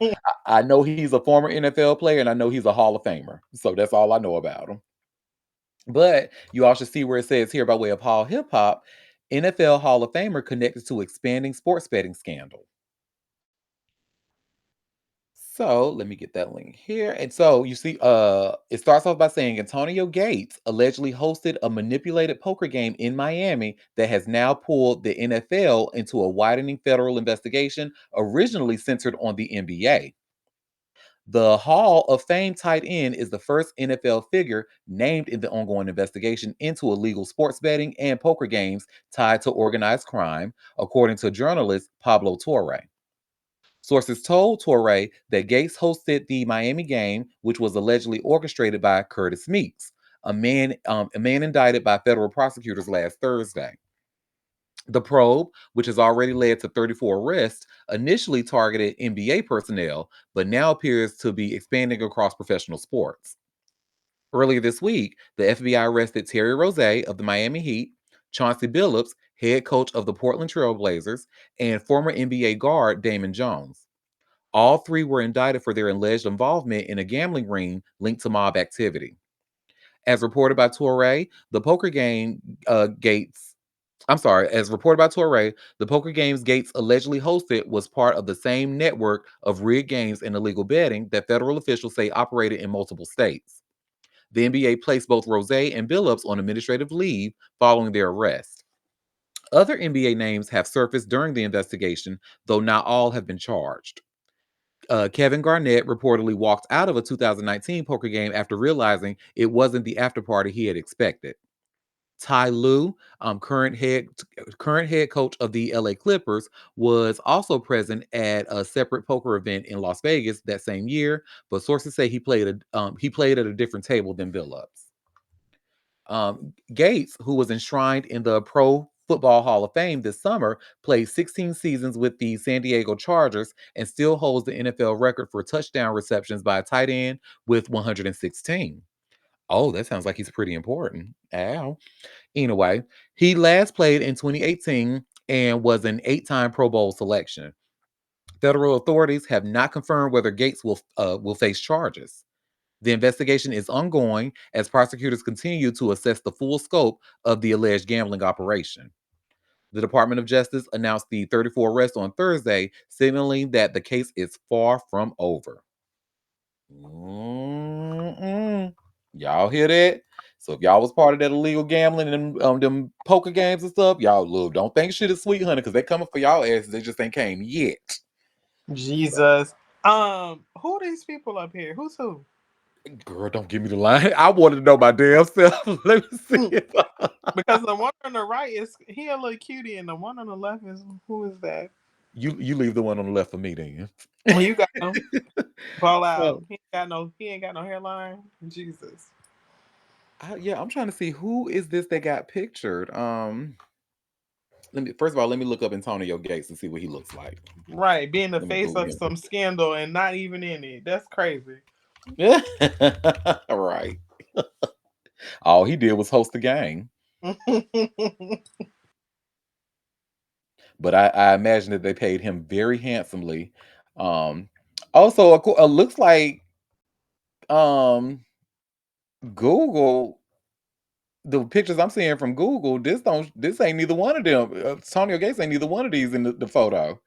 I know he's a former NFL player and I know he's a Hall of Famer. So that's all I know about him. But you all should see where it says here by way of Hall Hip Hop, NFL Hall of Famer connected to expanding sports betting scandal. So let me get that link here. And so you see, it starts off by saying Antonio Gates allegedly hosted a manipulated poker game in Miami that has now pulled the NFL into a widening federal investigation, originally centered on the NBA. The Hall of Fame tight end is the first NFL figure named in the ongoing investigation into illegal sports betting and poker games tied to organized crime, according to journalist Pablo Torre. Sources told Torre that Gates hosted the Miami game, which was allegedly orchestrated by Curtis Meeks, a man indicted by federal prosecutors last Thursday. The probe, which has already led to 34 arrests, initially targeted NBA personnel, but now appears to be expanding across professional sports. Earlier this week, the FBI arrested Terry Rozier of the Miami Heat, Chauncey Billups, head coach of the Portland Trail Blazers, and former NBA guard Damon Jones. All three were indicted for their alleged involvement in a gambling ring linked to mob activity. As reported by Torre, the poker game Gates. As reported by Torre, the poker games Gates allegedly hosted was part of the same network of rigged games and illegal betting that federal officials say operated in multiple states. The NBA placed both Rose and Billups on administrative leave following their arrest. Other NBA names have surfaced during the investigation, though not all have been charged. Kevin Garnett reportedly walked out of a 2019 poker game after realizing it wasn't the after party he had expected. Ty Lue, current head coach of the LA Clippers, was also present at a separate poker event in Las Vegas that same year, but sources say he played at a different table than Billups. Gates, who was enshrined in the Pro Football Hall of Fame this summer, played 16 seasons with the San Diego Chargers and still holds the NFL record for touchdown receptions by a tight end with 116. Oh, that sounds like he's pretty important. Ow. Anyway, he last played in 2018 and was an 8-time Pro Bowl selection. Federal authorities have not confirmed whether Gates will face charges. The investigation is ongoing as prosecutors continue to assess the full scope of the alleged gambling operation. The Department of Justice announced the 34 arrests on Thursday, signaling that the case is far from over. Mm-mm. Y'all hear that? So if y'all was part of that illegal gambling and them poker games and stuff, y'all look, don't think shit is sweet, honey, because they coming for y'all asses. They just ain't came yet. Jesus. Who are these people up here? Who's who? Girl, don't give me the line. I wanted to know my damn self. Let me see. Because the one on the right is he a little cutie, and the one on the left is who is that? You leave the one on the left for me, then. Well, you got him. Ball out. So, He ain't got no hairline. Jesus. yeah, I'm trying to see who is this that got pictured. First of all, let me look up Antonio Gates and see what he looks like. Right, being the Let me face Google of him. some scandal and not even in it. That's crazy. Right. All he did was host the game. But I imagine that they paid him very handsomely. Also, looks like um, Google. The pictures I'm seeing from Google, this ain't neither one of them. Antonio Gates ain't neither one of these in the photo.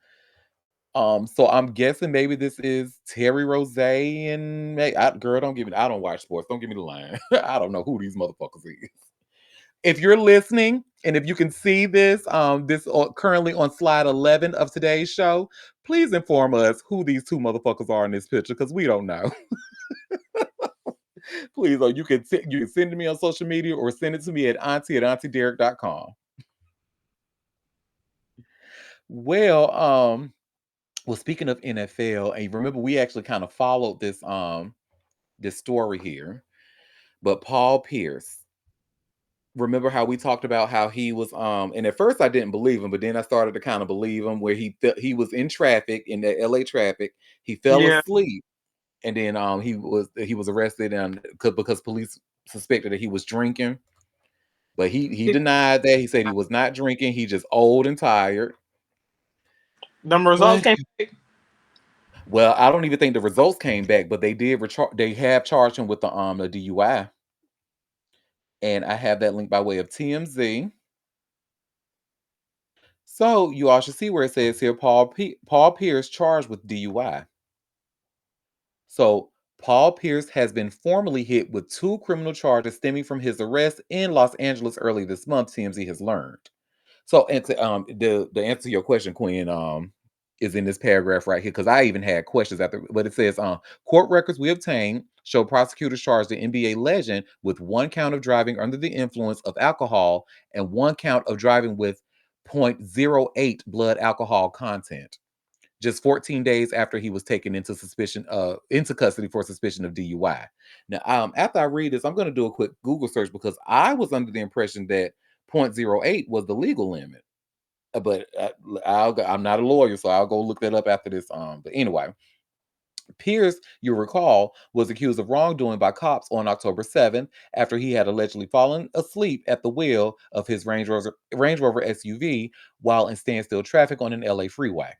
So I'm guessing maybe this is Terry Rose and girl, don't give me. I don't watch sports. Don't give me the line. I don't know who these motherfuckers is. if you're listening and if you can see this, currently on slide 11 of today's show, please inform us who these two motherfuckers are in this picture because we don't know. Please, or you can send it to me on social media or send it to me at auntie@auntiederek.com. Well, well, speaking of NFL, and remember we actually kind of followed this story here, but Paul Pierce. Remember how we talked about how he was and at first I didn't believe him, but then I started to kind of believe him where he was in traffic in the LA traffic. He fell Yeah. asleep and then he was arrested and because police suspected that he was drinking. But he denied that. He said he was not drinking. He just old and tired. Them results But came back. well, I don't even think the results came back, but they have charged him with the DUI. And I have that link by way of TMZ. So you all should see where it says here Paul Pierce charged with DUI. So Paul Pierce has been formally hit with 2 criminal charges stemming from his arrest in Los Angeles early this month, TMZ has learned. So and the answer to your question, Quinn, is in this paragraph right here because I even had questions after, but it says court records we obtained show prosecutors charged the NBA legend with 1 count of driving under the influence of alcohol and 1 count of driving with zero point zero 0.08 blood alcohol content. Just 14 days after he was taken into custody for suspicion of DUI. Now, after I read this, I'm going to do a quick Google search because I was under the impression that 0.08 was the legal limit. But I'm not a lawyer, so I'll go look that up after this. But anyway, Pierce, you recall, was accused of wrongdoing by cops on October 7th after he had allegedly fallen asleep at the wheel of his Range Rover SUV while in standstill traffic on an LA freeway.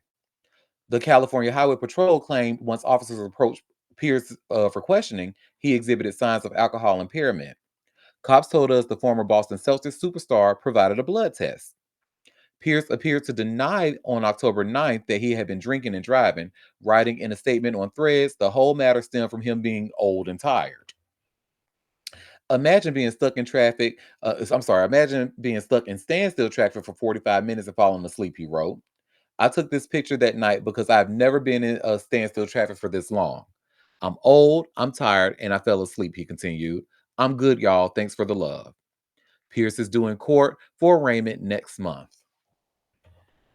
The California Highway Patrol claimed once officers approached Pierce for questioning, he exhibited signs of alcohol impairment. Cops told us the former Boston Celtics superstar provided a blood test. Pierce appeared to deny on October 9th that he had been drinking and driving, writing in a statement on Threads, the whole matter stemmed from him being old and tired. Imagine being stuck in traffic. Imagine being stuck in standstill traffic for 45 minutes and falling asleep, he wrote. I took this picture that night because I've never been in a standstill traffic for this long. I'm old, I'm tired, and I fell asleep, he continued. I'm good, y'all. Thanks for the love. Pierce is due in court for arraignment next month.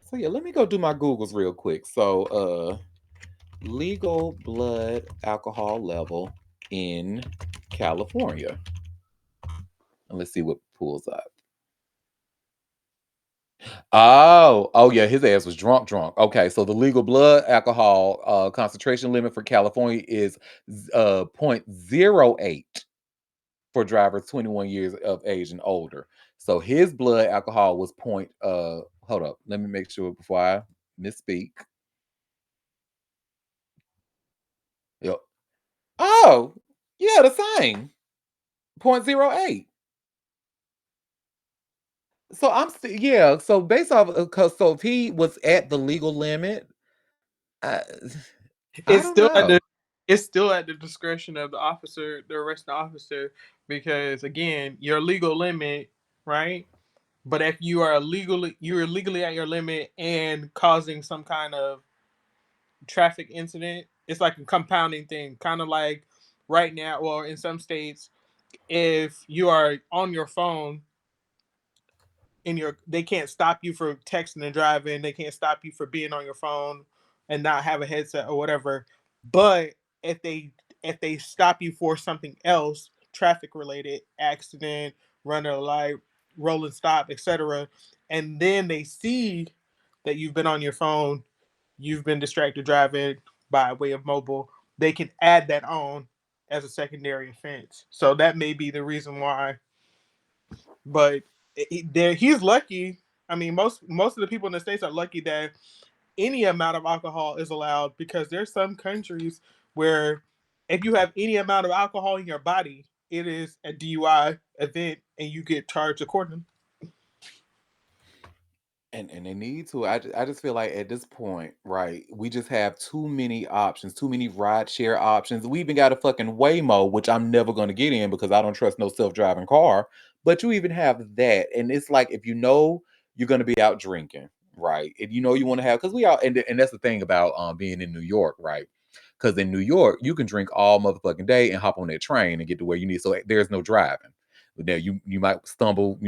So yeah, let me go do my Googles real quick. So legal blood alcohol level in California. And let's see what pulls up. Oh yeah, his ass was drunk. Okay, so the legal blood alcohol concentration limit for California is 0.08 for drivers 21 years of age and older. So his blood alcohol was hold up, let me make sure before I misspeak. Yep. Oh, yeah, the same. 0.08. So yeah, so based off cuz so if he was at the legal limit, I, I It's don't still at the know. it's still at the discretion of the officer, the arresting officer, because again, your legal limit, right? But if you're legally at your limit and causing some kind of traffic incident, it's like a compounding thing. Kind of like right now, or in some states, if you are on your phone they can't stop you for texting and driving, they can't stop you for being on your phone and not have a headset or whatever. But if they if they stop you for something else, traffic related, accident, running a light, rolling stop, etc., and then they see that you've been on your phone, you've been distracted driving by way of mobile, they can add that on as a secondary offense. So that may be the reason why. But he's lucky. I mean, most of the people in the states are lucky that any amount of alcohol is allowed, because there's some countries where if you have any amount of alcohol in your body, it is a DUI event and you get charged accordingly. And they need to. I just feel like at this point, right, we just have too many options, too many ride share options. We even got a fucking Waymo, which I'm never going to get in because I don't trust no self-driving car. But you even have that, and it's like if you know you're going to be out drinking, right, and you know you want to have because we all and that's the thing about being in New York, right? Because in New York you can drink all motherfucking day and hop on that train and get to where you need. So there's no driving. Now you might stumble,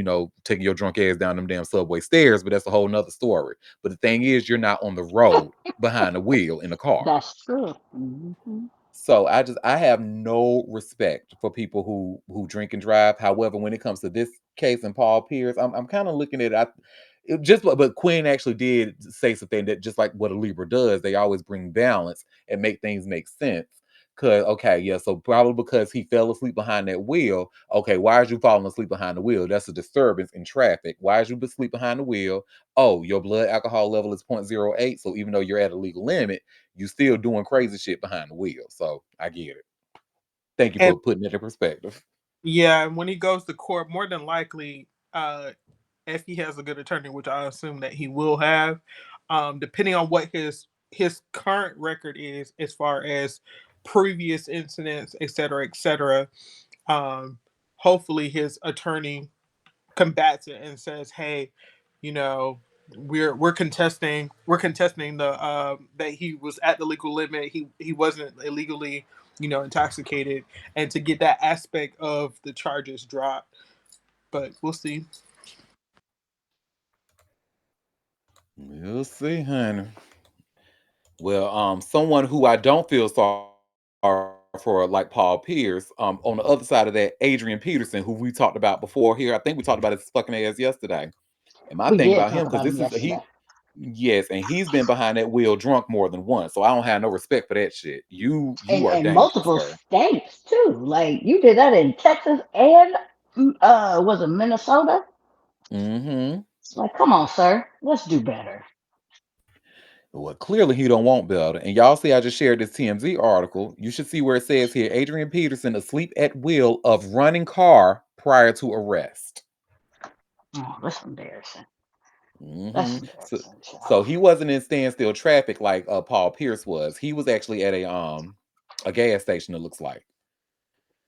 taking your drunk ass down them damn subway stairs, but that's a whole nother story. But the thing is, you're not on the road behind the wheel in a car. That's true. Hmm. So I have no respect for people who drink and drive. However, when it comes to this case and Paul Pierce, I'm kind of looking at it. But Quinn actually did say something that just like what a Libra does, they always bring balance and make things make sense. Cause okay, yeah, so probably because he fell asleep behind that wheel. Okay, why is you falling asleep behind the wheel? That's a disturbance in traffic. Why is you asleep behind the wheel? Oh, your blood alcohol level is 0.08. So even though you're at a legal limit, you still doing crazy shit behind the wheel. So I get it. Thank you And for putting it in perspective. yeah, and when he goes to court, more than likely, if he has a good attorney, which I assume that he will have, depending on what his current record is as far as previous incidents, et cetera, um, hopefully his attorney combats it and says, "Hey, you know, we're contesting the that he was at the legal limit. He wasn't illegally, intoxicated, and to get that aspect of the charges dropped." But we'll see. We'll see, honey. Well, someone who I don't feel sorry for, like Paul Pierce, on the other side of that, Adrian Peterson, who we talked about before here. I think we talked about his fucking ass yesterday. And my We thing did about talk him, because about him this is yesterday. yes, and he's been behind that wheel drunk more than once. So I don't have no respect for that shit. You are And dangerous, multiple sir. states too. Like you did that in Texas and was it Minnesota? Mm-hmm. Like, come on, sir. Let's do better. Well, clearly he don't want better. And y'all see, I just shared this TMZ article. You should see where it says here, Adrian Peterson asleep at wheel of running car prior to arrest. Oh, that's embarrassing. That's Hmm. So, embarrassing, child. so he wasn't in standstill traffic like Paul Pierce was. He was actually at a gas station. It looks like.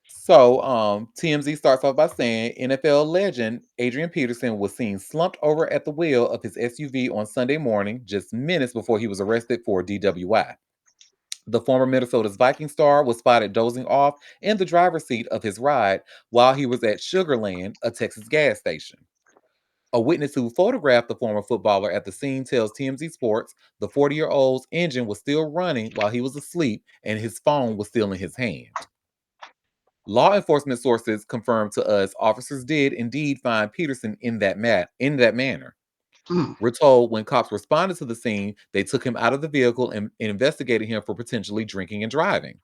So TMZ starts off by saying NFL legend Adrian Peterson was seen slumped over at the wheel of his SUV on Sunday morning, just minutes before he was arrested for DWI. The former Minnesota's Viking star was spotted dozing off in the driver's seat of his ride while he was at Sugarland, a Texas gas station. A witness who photographed the former footballer at the scene tells TMZ Sports the 40-year-old's engine was still running while he was asleep and his phone was still in his hand. Law enforcement sources confirmed to us officers did indeed find Peterson in that manner. Mm. We're told when cops responded to the scene, they took him out of the vehicle and investigated him for potentially drinking and driving.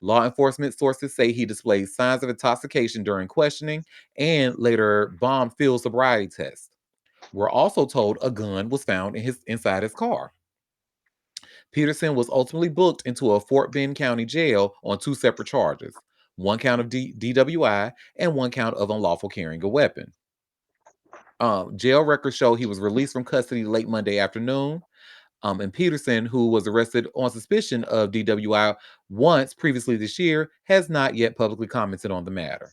Law enforcement sources say he displayed signs of intoxication during questioning and later bombed field sobriety tests. We're also told a gun was found inside his car. Peterson was ultimately booked into a Fort Bend County jail on two separate charges, one count of DWI and one count of unlawful carrying a weapon. Jail records show he was released from custody late Monday afternoon. And Peterson, who was arrested on suspicion of DWI once previously this year, has not yet publicly commented on the matter.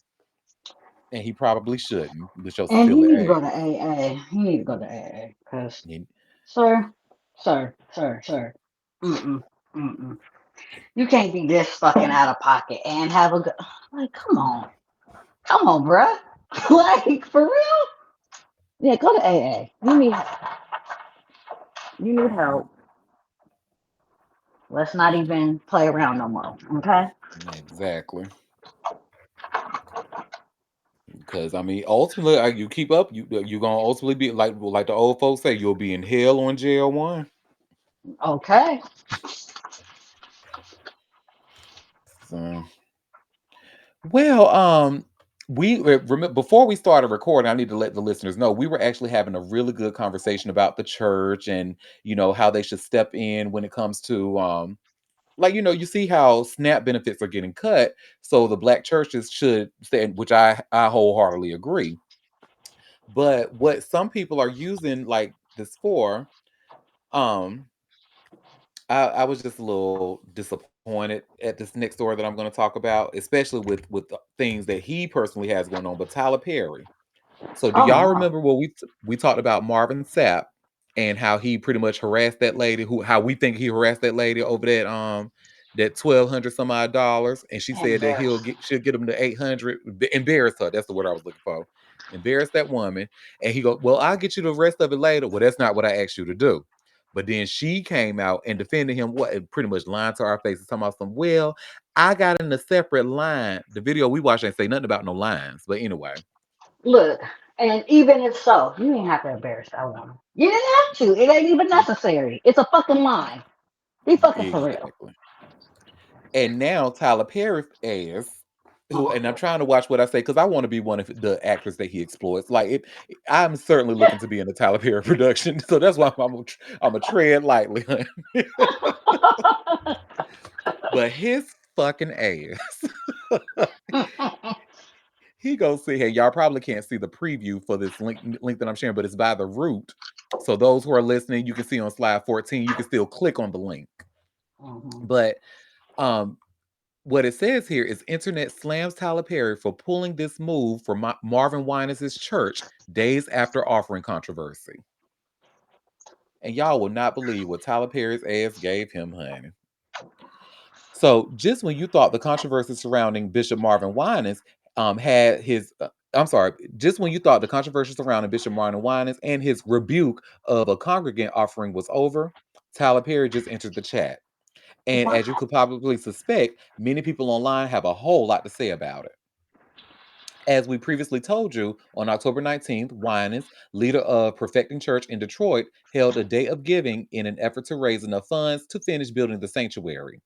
And he probably shouldn't, to show some And he silly need to go to ass. AA. He need to go to AA. Cause, He- sir, sir. Mm-mm, mm-mm. You can't be this fucking out of pocket and have a good. Like, come on, bruh. Like, for real? Yeah, go to AA. You need help. Let's not even play around no more. Okay? exactly. Because I mean, ultimately, you keep up, you're gonna ultimately be like the old folks say, you'll be in hell on jail one. Okay. So, well, we remember before we started recording. I need to let the listeners know we were actually having a really good conversation about the church and how they should step in when it comes to like you see how SNAP benefits are getting cut, so the black churches should stand, which I wholeheartedly agree. But what some people are using, like this for, um, I was just a little disappointed at this next story that I'm going to talk about, especially with the things that he personally has going on. But Tyler Perry. So do Oh y'all no. remember what we talked about Marvin Sapp and how he pretty much harassed that lady, who how we think he harassed that lady over that 1,200 some odd dollars, and she said that Embarrassed. she'll get him to 800. Embarrass her. That's the word I was looking for. Embarrass that woman, and he go, well, I'll get you the rest of it later. Well, that's not what I asked you to do. But then she came out and defended him. What, and pretty much lying to our faces, talking about some. Well, I got in a separate line. The video we watched ain't say nothing about no lines. But anyway, Look, and even if so, you ain't have to embarrass that woman. You didn't have to. It ain't even necessary. It's a fucking lie. Be fucking for real. exactly. And now Tyler Perry ass, who, and I'm trying to watch what I say because I want to be one of the actors that he exploits. Like I'm certainly looking to be in a Tyler Perry production, so that's why I'm a tread lightly. But his fucking ass, he goes see. Hey, y'all probably can't see the preview for this link that I'm sharing, but it's by the root. So those who are listening, you can see on slide 14. You can still click on the link, but um what it says here is internet slams Tyler Perry for pulling this move for Marvin Winans' church days after offering controversy. And y'all will not believe what Tyler Perry's ass gave him, honey. So just when you thought the controversy surrounding Bishop Marvin Winans had his, I'm sorry, just when you thought the controversy surrounding Bishop Marvin Winans and his rebuke of a congregant offering was over, Tyler Perry just entered the chat. And as you Wow. could probably suspect, many people online have a whole lot to say about it. As we previously told you, on October 19th, Winans, leader of Perfecting Church in Detroit, held a day of giving in an effort to raise enough funds to finish building the sanctuary.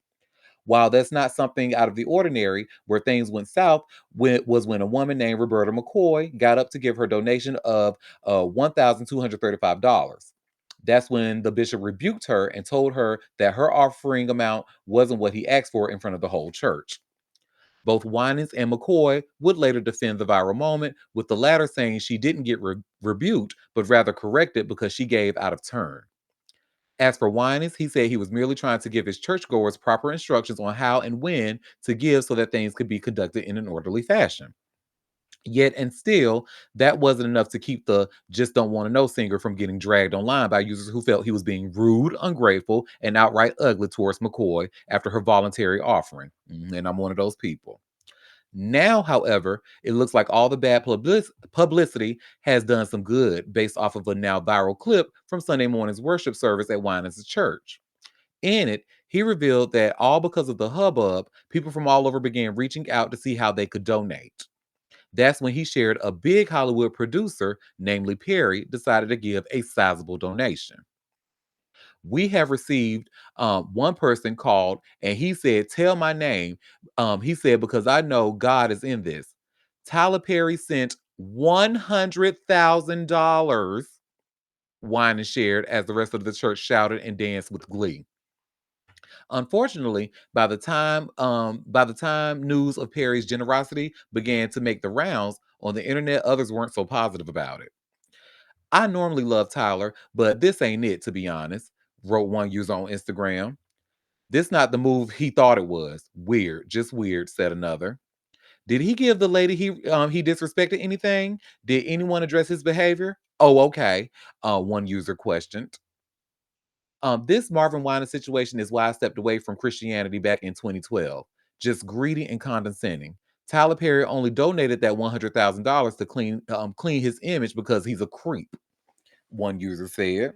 While that's not something out of the ordinary, where things went south was when a woman named Roberta McCoy got up to give her donation of $1,235. That's when the bishop rebuked her and told her that her offering amount wasn't what he asked for in front of the whole church. Both Winans and McCoy would later defend the viral moment, with the latter saying she didn't get rebuked, but rather corrected because she gave out of turn. As for Winans, he said he was merely trying to give his churchgoers proper instructions on how and when to give so that things could be conducted in an orderly fashion. Yet and still, that wasn't enough to keep the just don't want to know singer from getting dragged online by users who felt he was being rude, ungrateful, and outright ugly towards McCoy after her voluntary offering. And I'm one of those people. Now, however, it looks like all the bad publicity has done some good based off of a now viral clip from Sunday morning's worship service at Winans' church. In it, he revealed that all because of the hubbub, people from all over began reaching out to see how they could donate. That's when he shared a big Hollywood producer, namely Perry, decided to give a sizable donation. We have received one person called and he said, tell my name. He said, because I know God is in this. Tyler Perry sent $100,000, wine and shared as the rest of the church shouted and danced with glee. Unfortunately, by the time news of Perry's generosity began to make the rounds on the internet, others weren't so positive about it. I normally love Tyler, but this ain't it, to be honest, wrote one user on Instagram. This not the move he thought it was. Weird, just weird, said another. Did he give the lady he disrespected anything? Did anyone address his behavior? Oh, okay. One user questioned. This Marvin Winans situation is why I stepped away from Christianity back in 2012. Just greedy and condescending. Tyler Perry only donated that $100,000 to clean his image because he's a creep, one user said.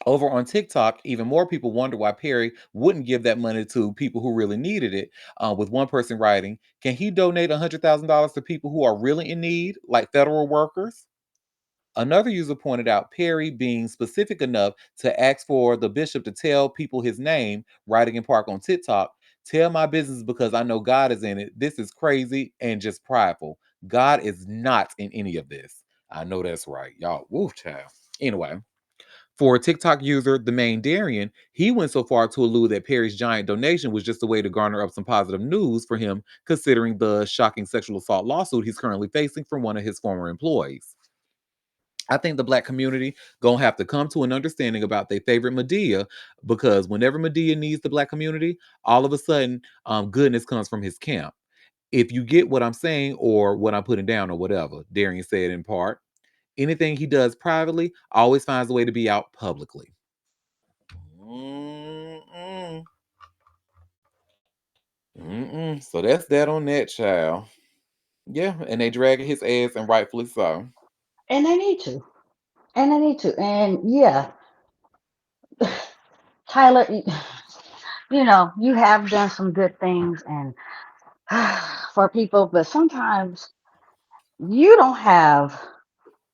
Over on TikTok, even more people wonder why Perry wouldn't give that money to people who really needed it. With one person writing, can he donate $100,000 to people who are really in need, like federal workers? Another user pointed out Perry being specific enough to ask for the bishop to tell people his name, writing in part on TikTok, tell my business because I know God is in it. This is crazy and just prideful. God is not in any of this. I know that's right. Y'all, woo, child. Anyway, for a TikTok user, the main Darian, he went so far to allude that Perry's giant donation was just a way to garner up some positive news for him, considering the shocking sexual assault lawsuit he's currently facing from one of his former employees. I think the black community gonna have to come to an understanding about their favorite Medea, because whenever Medea needs the black community, all of a sudden, goodness comes from his camp. If you get what I'm saying or what I'm putting down or whatever, Darian said in part, anything he does privately always finds a way to be out publicly. Mm-mm. Mm-mm. So that's that on that, child. Yeah, and they dragging his ass, and rightfully so. And they need to. And they need to. And yeah, Tyler, you know, you have done some good things and for people, but sometimes you don't have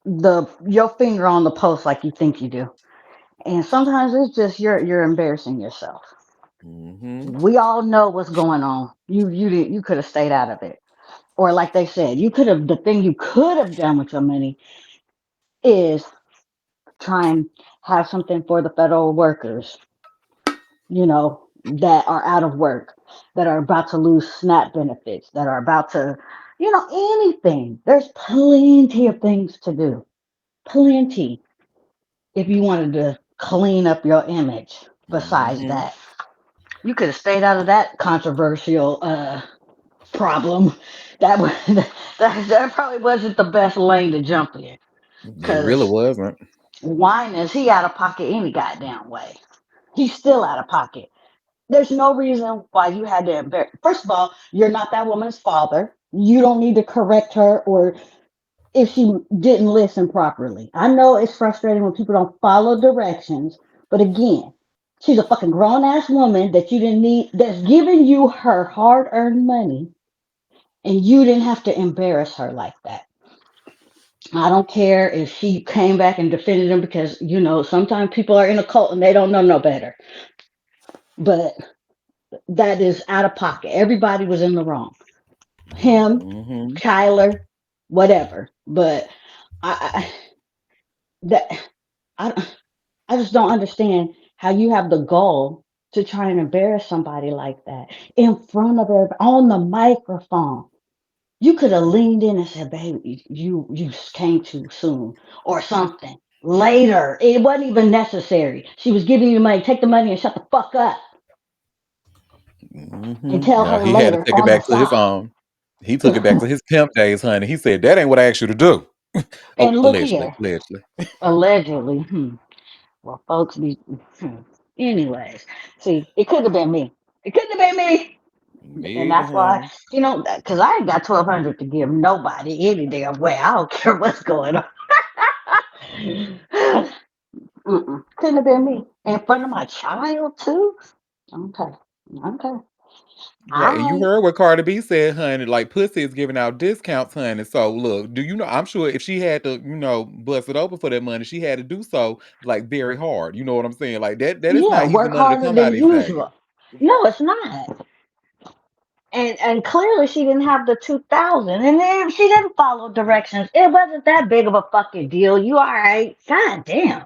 your finger on the pulse like you think you do. And sometimes it's just you're embarrassing yourself. Mm-hmm. We all know what's going on. You could have stayed out of it. Or like they said, you could have the thing you could have done with your money is try and have something for the federal workers, you know, that are out of work, that are about to lose SNAP benefits, that are about to, you know, anything. There's plenty of things to do. Plenty. If you wanted to clean up your image besides Mm-hmm. that. You could have stayed out of that controversial problem. That was that probably wasn't the best lane to jump in. It really Cause wasn't. wine is he out of pocket any goddamn way. He's still out of pocket. There's no reason why you had to embarrass. First of all, you're not that woman's father. You don't need to correct her or if she didn't listen properly. I know it's frustrating when people don't follow directions, but again, she's a fucking grown ass woman that you didn't need, that's giving you her hard earned money, and you didn't have to embarrass her like that. I don't care if she came back and defended him because, you know, sometimes people are in a cult and they don't know no better. But that is out of pocket. Everybody was in the wrong. Him, Mm-hmm. Kyler, whatever. But I that I I just don't understand how you have the goal to try and embarrass somebody like that in front of everybody on the microphone. You could have leaned in and said, "Baby, you came too soon," or something. Later, it wasn't even necessary. She was giving you money. Take the money and shut the fuck up, and Mm-hmm. tell Now her he had to later take it on the back to his side. own. He took it back to his pimp days, honey. He said, "That ain't what I asked you to do." Oh, And look allegedly, here, allegedly. allegedly. Well, folks be. Anyways, see, it could have been me. It could have been me. And Maybe, that's why, honey. you know, because I ain't got 1,200 to give nobody any damn way. I don't care what's going on. Couldn't have been me. In front of my child, too? Okay. Okay. Right, and you I heard what Cardi B said, honey. Like pussy is giving out discounts, honey. So look, do you know? I'm sure if she had to, bust it open for that money, she had to do so like very hard. You know what I'm saying? Like that. That is yeah, not easy work money to harder come by than these days. usual. No, it's not. And clearly she didn't have the 2,000. And then if she didn't follow directions, it wasn't that big of a fucking deal. You all right? God damn.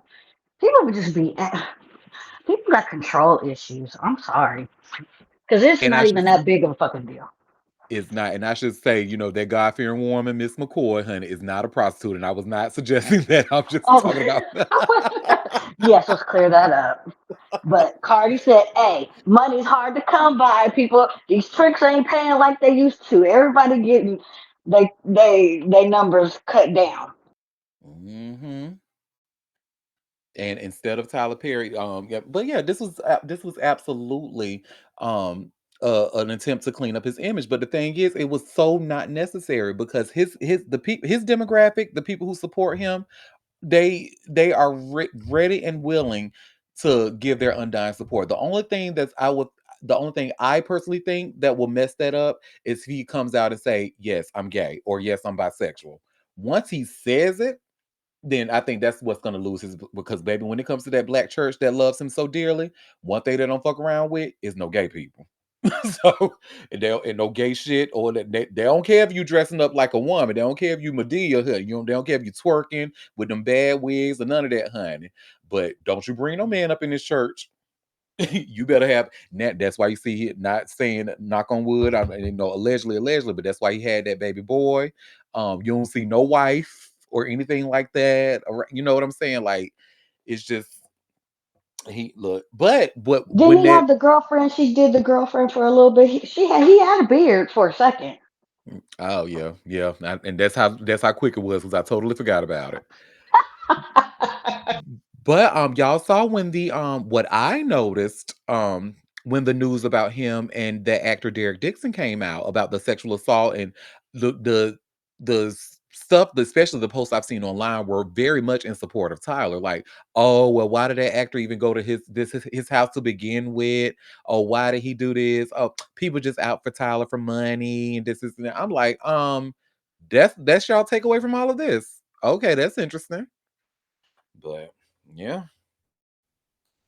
People would just be people got control issues. I'm sorry. Because it's And I not should even that big of a fucking deal. It's not, and I should say, that God fearing woman, Miss McCoy, honey, is not a prostitute, and I was not suggesting that. I'm just Oh, talking about. yes, let's clear that up. But Cardi said, hey, money's hard to come by, people. These tricks ain't paying like they used to. Everybody getting they numbers cut down. Hmm. And instead of Tyler Perry, yeah, but yeah, this was absolutely um an attempt to clean up his image. But the thing is, it was so not necessary because his demographic, the people who support him, they are ready and willing to give their undying support. The only thing I personally think that will mess that up is if he comes out and say, "Yes, I'm gay," or "Yes, I'm bisexual." Once he says it, then I think that's what's gonna lose his, because baby, when it comes to that black church that loves him so dearly, one thing they don't fuck around with is no gay people. So and no gay shit, or that they don't care if you dressing up like a woman. They don't care if you Medea, honey. They don't care if you twerking with them bad wigs or none of that, honey. But don't you bring no man up in this church. You better have that. That's why you see it not saying knock on wood. I mean, allegedly, but that's why he had that baby boy. You don't see no wife. or anything like that. Or you know what I'm saying? Like, it's just he look. But Didn't when he that have the girlfriend? She did the girlfriend for a little bit. He had a beard for a second. oh yeah, yeah, and that's how quick it was because I totally forgot about it. But y'all saw when the what I noticed when the news about him and the actor Derek Dixon came out about the sexual assault and the stuff, especially the posts I've seen online, were very much in support of Tyler. Like, oh well, why did that actor even go to his house to begin with? Oh, why did he do this? Oh, people just out for Tyler for money and this is and that. I'm like, that's y'all take away from all of this. Okay, that's interesting. But yeah.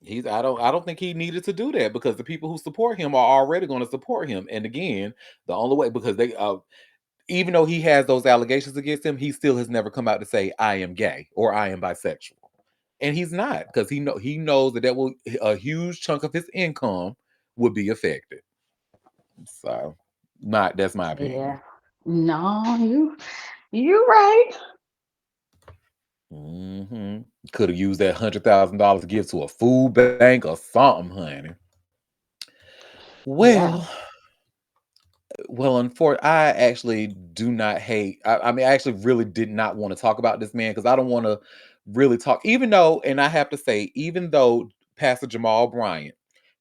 I don't think he needed to do that because the people who support him are already going to support him. And again, the only way because they even though he has those allegations against him, he still has never come out to say I am gay or I am bisexual. And he's not because he knows that will a huge chunk of his income would be affected. So, not that's my Yeah. opinion. No, you right. Could have used that $100,000 to give to a food bank or something, honey. Yeah. Well, I actually do not hate. I mean, I actually really did not want to talk about this man because I don't want to really talk. Even though, and I have to say, even though Pastor Jamal Bryant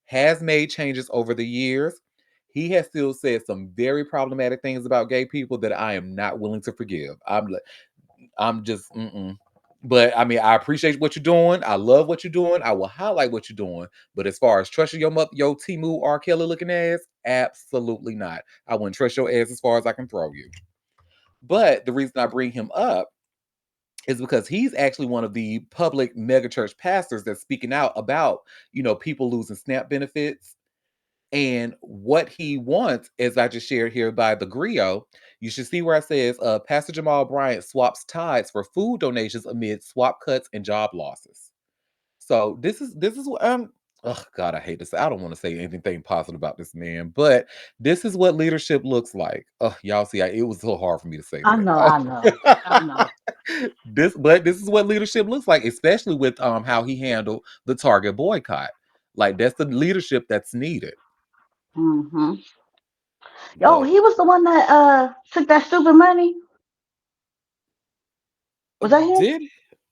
has made changes over the years, he has still said some very problematic things about gay people that I am not willing to forgive. I'm just, mm-mm. But I mean, I appreciate what you're doing. I love what you're doing. I will highlight what you're doing. But as far as trusting your Timu R. Kelly looking ass, absolutely not. I wouldn't trust your ass as far as I can throw you. But the reason I bring him up is because he's actually one of the public megachurch pastors that's speaking out about, people losing SNAP benefits. And what he wants, as I just shared here by the Grio, you should see where it says Pastor Jamal Bryant swaps tithes for food donations amid swap cuts and job losses. So this is what oh God, I hate to say I don't want to say anything positive about this man, but this is what leadership looks like. Oh, y'all see, it was so hard for me to say I that. know, Oh. I know, I know. This is what leadership looks like, especially with how he handled the Target boycott. Like that's the leadership that's needed. Hmm. Oh, But he was the one that took that stupid money. Was that him? did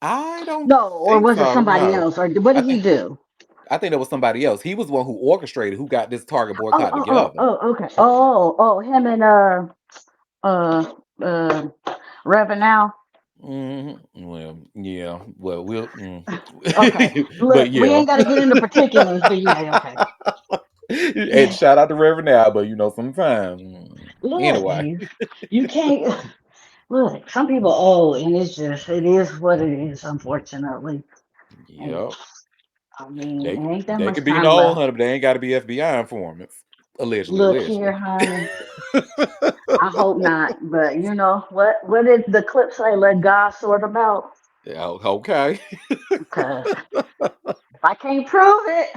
I don't No, or think was it so. somebody No. else? Or what I did he think do? I think that was somebody else. He was the one who orchestrated who got this Target Oh, boycott oh, oh, together. oh, okay. Oh, him and uh uh Reverend now. Well, yeah. Well, Okay. but Look, we yeah. ain't got to get into particulars, but yeah, okay. And shout out to Reverend now, but sometimes Look, anyway. you can't look. Some people owe, and it is what it is, unfortunately. And Yep. I mean, They it ain't that they much could be time known, left. honey, but they ain't got to be FBI informants. Allegedly, Look here, allegedly. honey. I hope not, but you know what? What did the clip say? Let God sort them out. Yeah, okay. Because if I can't prove it,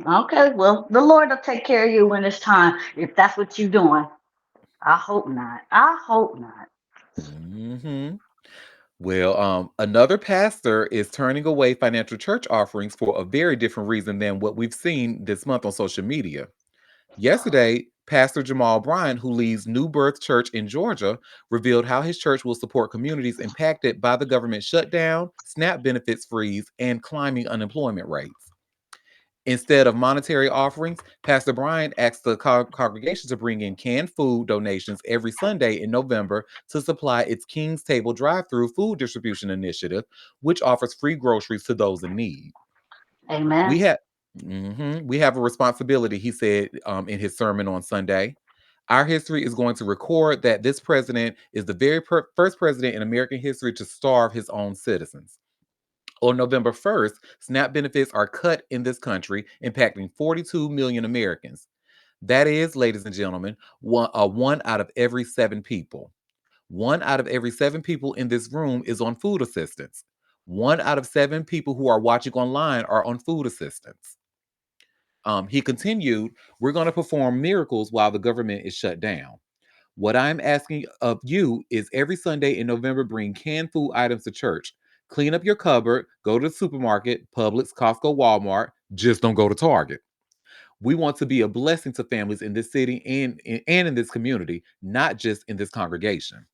okay, well, the Lord will take care of you when it's time. If that's what you're doing, I hope not. I hope not. hmm Well, another pastor is turning away financial church offerings for a very different reason than what we've seen this month on social media. Yesterday, Pastor Jamal Bryant, who leads New Birth Church in Georgia, revealed how his church will support communities impacted by the government shutdown, SNAP benefits freeze, and climbing unemployment rates. Instead of monetary offerings, Pastor Bryant asked the congregation to bring in canned food donations every Sunday in November to supply its King's Table drive-through food distribution initiative, which offers free groceries to those in need. We Amen. have we have a responsibility, he said in his sermon on Sunday. Our history is going to record that this president is the very first president in American history to starve his own citizens. On November 1st, SNAP benefits are cut in this country, impacting 42 million Americans. That is, ladies and gentlemen, one out of every seven people. One out of every seven people in this room is on food assistance. One out of seven people who are watching online are on food assistance. He continued, we're going to perform miracles while the government is shut down. What I'm asking of you is every Sunday in November, bring canned food items to church. Clean up your cupboard, go to the supermarket, Publix, Costco, Walmart. Just don't go to Target. We want to be a blessing to families in this city and in this community, not just in this congregation.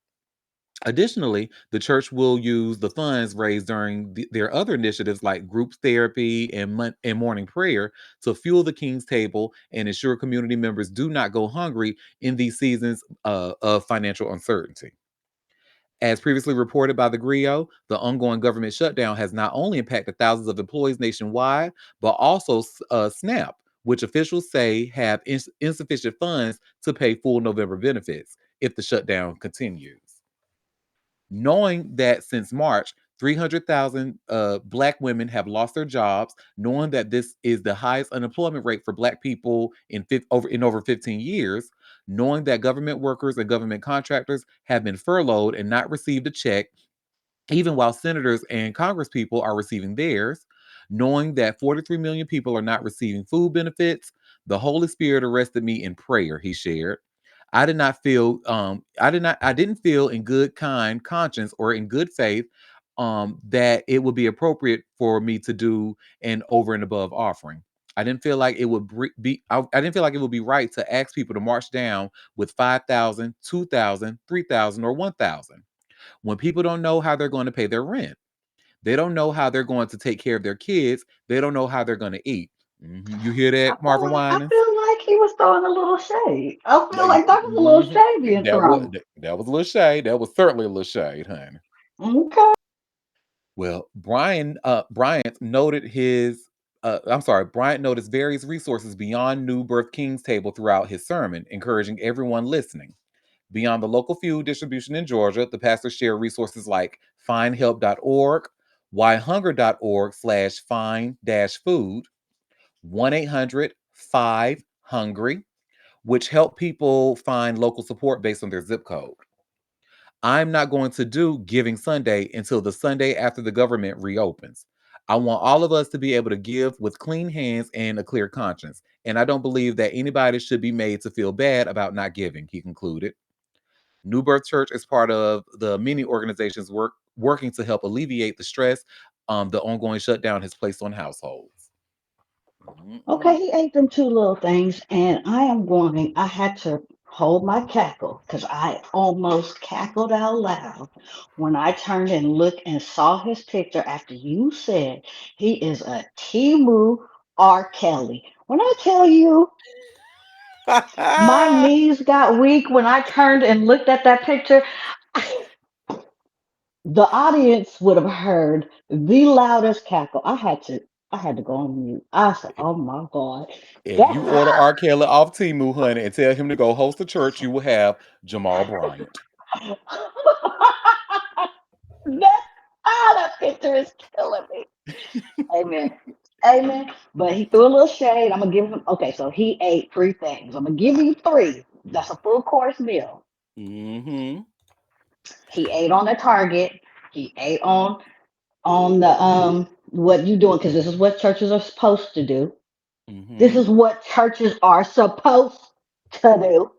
Additionally, the church will use the funds raised during their other initiatives like group therapy and morning prayer to fuel the King's table and ensure community members do not go hungry in these seasons of financial uncertainty. As previously reported by the GRIO, the ongoing government shutdown has not only impacted thousands of employees nationwide, but also SNAP, which officials say have insufficient funds to pay full November benefits if the shutdown continues. Knowing that since March, 300,000 Black women have lost their jobs, knowing that this is the highest unemployment rate for Black people in over 15 years, knowing that government workers and government contractors have been furloughed and not received a check, even while senators and congresspeople are receiving theirs, knowing that 43 million people are not receiving food benefits, the Holy Spirit arrested me in prayer, he shared. I didn't feel in good kind conscience or in good faith that it would be appropriate for me to do an over and above offering. I didn't feel like it would I didn't feel like it would be right to ask people to march down with 5,000, 2,000, 3,000, or 1,000 when people don't know how they're going to pay their rent. They don't know how they're going to take care of their kids. They don't know how they're going to eat. You hear that, Marvin I Winans? feel like he was throwing a little shade. I feel They- like that was a little mhm. shade being thrown. That was a little shade. That was certainly a little shade, honey. Okay. Well, Bryant noted his I'm sorry, Bryant noticed various resources beyond New Birth King's table throughout his sermon, encouraging everyone listening. Beyond the local food distribution in Georgia, the pastor shared resources like findhelp.org, whyhunger.org/find-food, 1-800-5-HUNGRY, which help people find local support based on their zip code. I'm not going to do Giving Sunday until the Sunday after the government reopens. I want all of us to be able to give with clean hands and a clear conscience. And I don't believe that anybody should be made to feel bad about not giving, he concluded. New Birth Church is part of the many organizations working to help alleviate the stress the ongoing shutdown has placed on households. Okay, he ate them two little things, and I had to hold my cackle because I almost cackled out loud when I turned and looked and saw his picture after you said he is a Timu R. Kelly. When I tell you my knees got weak when I turned and looked at that picture, the audience would have heard the loudest cackle. I had to go on mute. I said, "Oh my God, If you that order R. Kelly off Temu, honey, and tell him to go host a church, you will have Jamal Bryant. that, that picture is killing me." Amen. Amen. But he threw a little shade. I'm gonna give him. Okay, so he ate three things. I'm gonna give you three. That's a full course meal. Mm-hmm. He ate on the Target. He ate on the what you doing, because this is what churches are supposed to do. This Mm-hmm. is what churches are supposed to do.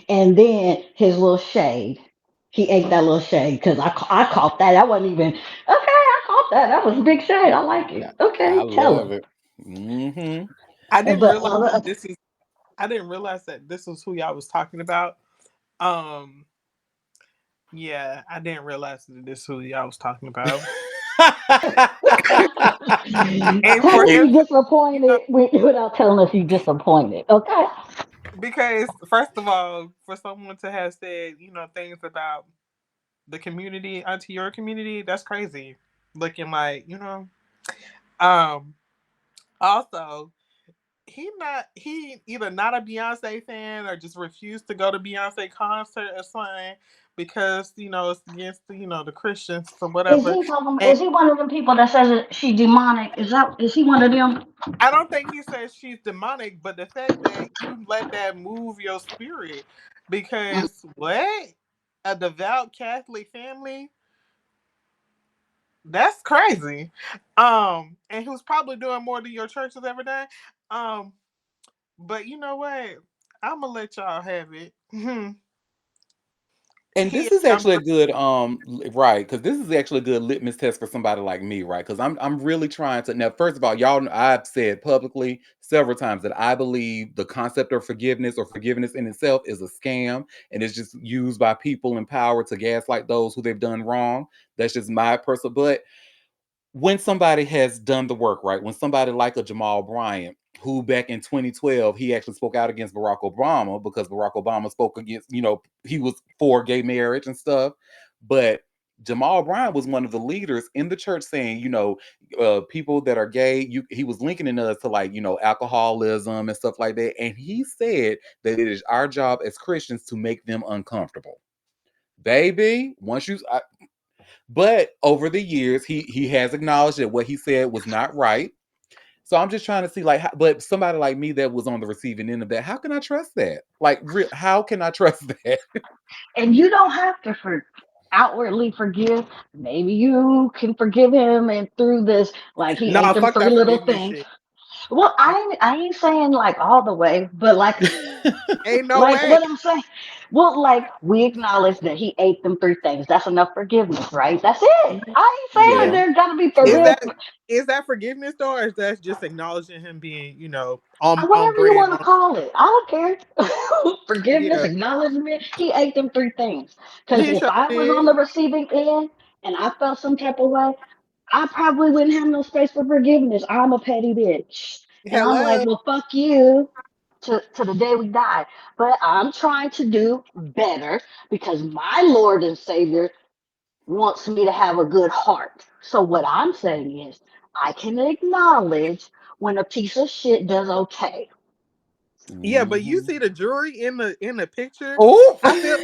And then his little shade. He ate that little shade because I caught that. That wasn't even okay. I caught that. That was a big shade. I like I, it. I Okay, tell love him. it. Mm-hmm. I didn't But realize this is. I didn't realize that this was who y'all was talking about. Um, yeah, I didn't realize that this is who y'all was talking about. And tell for us him you to, you know, disappointed without telling us you disappointed. Okay. because first of all, for someone to have said, things about the community onto your community, that's crazy. Looking like, um, also he either not a Beyonce fan or just refused to go to Beyonce concert or something because it's against the Christians or Is whatever. he talking? And Is he one of them people that says that she demonic? Is he one of them? I don't think he says she's demonic, but the fact that you let that move your spirit, because what, a devout Catholic family, that's crazy. And who's probably doing more than your church has ever done. Um, but you know what? I'm gonna let y'all have it. Hmm. And He this is is young actually a for good right, because this is actually a good litmus test for somebody like me, right? Because I'm really trying to now. First of all, y'all, I've said publicly several times that I believe the concept of forgiveness or forgiveness in itself is a scam, and it's just used by people in power to gaslight those who they've done wrong. That's just my personal. But when somebody has done the work, right? When somebody like a Jamal Bryant, who back in 2012, he actually spoke out against Barack Obama because Barack Obama spoke against, he was for gay marriage and stuff. But Jamal Bryant was one of the leaders in the church saying, people that are gay, he was linking us to like, alcoholism and stuff like that. And he said that it is our job as Christians to make them uncomfortable. Baby, but over the years, he has acknowledged that what he said was not right. So I'm just trying to see, like, but somebody like me that was on the receiving end of that, how can I trust that? Like, how can I trust that? And you don't have to outwardly forgive. Maybe you can forgive him, and through this, like he ate No, them fuck three that little forgiveness things. shit. Well, I, I ain't saying like all the way, but ain't no like way. what I'm saying. Well, like we acknowledge that he ate them three things. That's enough forgiveness, right? That's it. I ain't saying Yeah, there's got to be Is true. that forgive. is that forgiveness though, or is that just acknowledging him being, on Whatever you brand? want to call it. I don't care. Forgiveness, Yeah, acknowledgement. He ate them three things. Because he if sure I was on did. the receiving end and I felt some type of way, I probably wouldn't have no space for forgiveness. I'm a petty bitch. And I'm like, Hello. well, fuck you to the day we die. But I'm trying to do better because my Lord and Savior wants me to have a good heart. So what I'm saying is I can acknowledge when a piece of shit does okay. Yeah, but you Hmm. see the jury in the picture. Oh, I feel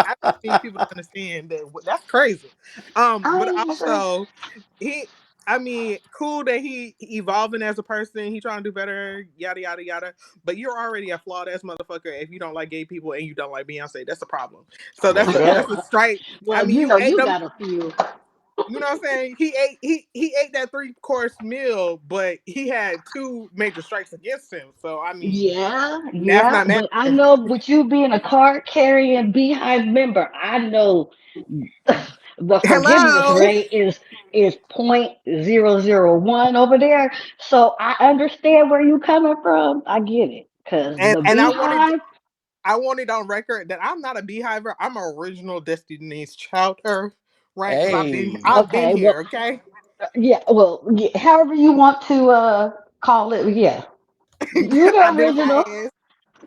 I just need people to understand that that's crazy. But I ain't saying, also he I mean, cool that he evolving as a person. He trying to do better, yada yada yada. But you're already a flawed ass motherfucker if you don't like gay people and you don't like Beyonce. That's a problem. So look it that's up. a strike. I well, mean, you you know, ate you them. got a few. You know what I'm saying? He ate that 3-course meal, but he had two major strikes against him. So I mean, Yeah, that's yeah, not but I matter. know with you being a card carrying Beehive member, I know the forgiveness Hello. rate is 0.001 over there. So I understand where you coming from. I get it. Cause And the and Beehive, I wanted on record that I'm not a beehiver. I'm an original Destiny's Child her, right? Because Hey, I've been okay, well, here, okay? yeah, well, yeah, however you want to call it, yeah. You I the did my original. ass.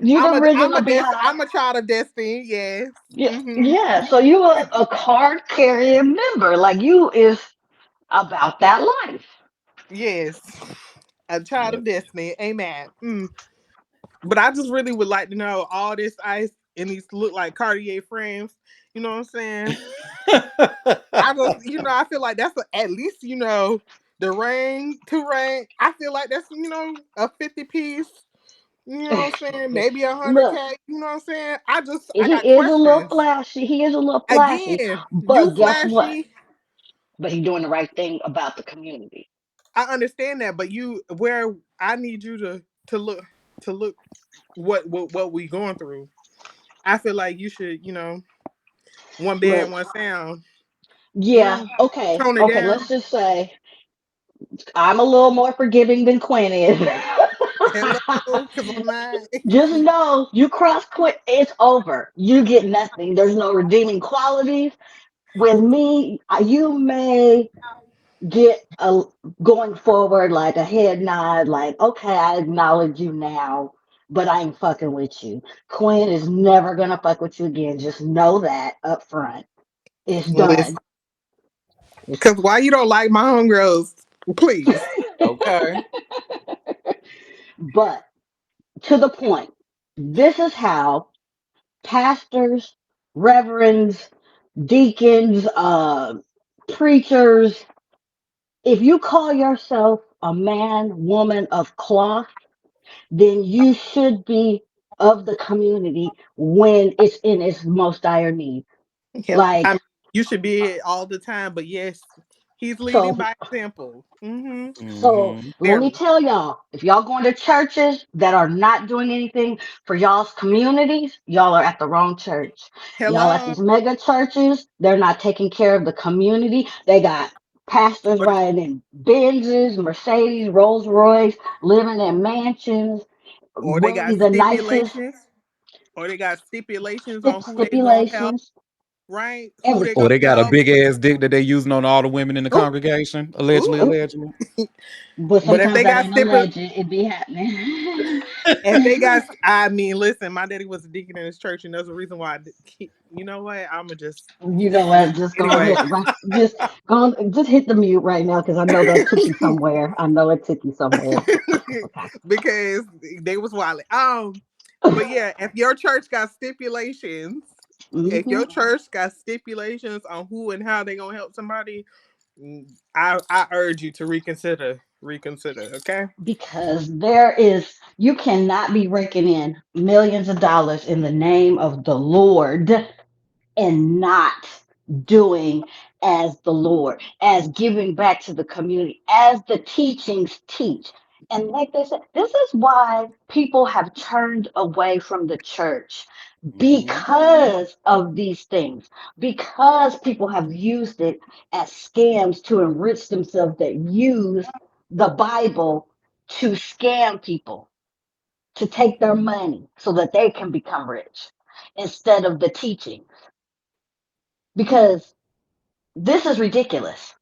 You the original I'm Beehive. a child of destiny, yes. Yeah, Hmm. yeah. So you a card carrying member. Like you is about that life. Yes. A child yep. of destiny. Amen. But I just really would like to know all this ice and these look like Cartier frames. You know what I'm saying? I just, I feel like that's at least, the ring, two ring. I feel like that's, a 50 piece. You know what I'm saying? Maybe a hundred Look, K. You know what I'm saying? I he got is a little questions. flashy. He is a little flashy. Again, you But guess what? flashy. But he's doing the right thing about the community. I understand that, but where I need you to look what we going through. I feel like you should, one band, Look, one sound. You yeah, know, okay, tone it okay. down. Let's just say I'm a little more forgiving than Quinn is. Hello, because I'm not. Just know you cross Quinn, it's over. You get nothing. There's no redeeming qualities. With me, you may get a going forward like a head nod, like, okay, I acknowledge you now, but I ain't fucking with you. Quinn is never gonna fuck with you again. Just know that up front. It's Listen, done. It's because why you don't like my homegirls? Please. Okay. but to the point, this is how pastors, reverends, deacons, preachers, if you call yourself a man, woman of cloth, then you should be of the community when it's in its most dire need. Yeah, I Like, mean, you should be it all the time, but yes, He's leading So by example. Mm-hmm. So Mhm. let me Very. tell y'all, if y'all going to churches that are not doing anything for y'all's communities, y'all are at the wrong church. Y'all at Hello. these mega churches, they're not taking care of the community. They got pastors Or they, riding in Benzes, Mercedes, Rolls Royce, living in mansions, or they got wearing the nicest stipulations. Or they got stipulations on who they gonna help. stipulations, Right? Who they everything. Or gonna they got a help. big ass dick that they using on all the women in the Ooh, congregation, ooh. Oop. allegedly. But But if sometimes they that got ain't alleged, it be happening. if they got, I mean, listen, my daddy was a deacon in his church, and there's a reason why. You know what? I'ma just You know what? Just go anyway. ahead, right? Just just hit the mute right now because I know that took you somewhere. I know it took you somewhere. Okay. Because they was wild. But yeah, if your church got stipulations, if hmm your church got stipulations on who and how they gonna help somebody, I urge you to reconsider. Reconsider, okay? Because you cannot be raking in millions of dollars in the name of the Lord and not doing as the Lord, as giving back to the community, as the teachings teach. And like they said, this is why people have turned away from the church Mhm. because of these things, because people have used it as scams to enrich themselves that use the Bible to scam people, to take their money so that they can become rich instead of the teaching. Because this is ridiculous.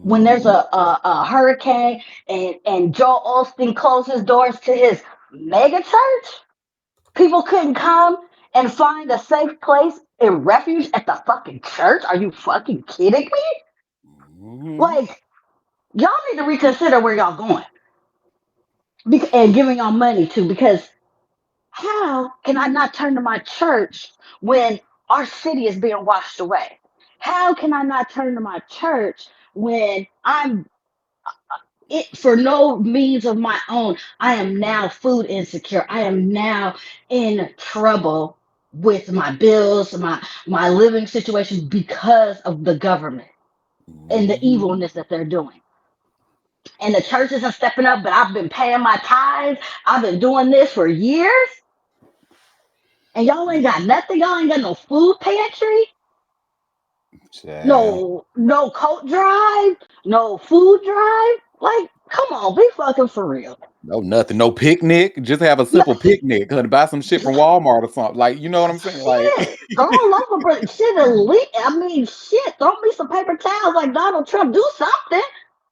When there's Mhm. a hurricane and Joel Osteen closed his doors to his mega church, people couldn't come and find a safe place and refuge at the fucking church. Are you fucking kidding me? Mhm. Like, y'all need to reconsider where y'all going and giving y'all money to, because how can I not turn to my church when our city is being washed away? How can I not turn to my church when I'm it for no means of my own? I am now food insecure. I am now in trouble with my bills, my living situation because of the government and the Mhm. evilness that they're doing. And the churches are stepping up, but I've been paying my tithes. I've been doing this for years, and y'all ain't got nothing. Y'all ain't got no food pantry, Child. no coat drive, no food drive. Like, come on, be fucking for real. No nothing. No picnic. Just have a No, simple picnic. Honey, buy some shit from Walmart or something. Like, you know what I'm saying? Like, shit. Go on over, but shit, elite. I mean, shit. Throw me some paper towels like Donald Trump. Do something.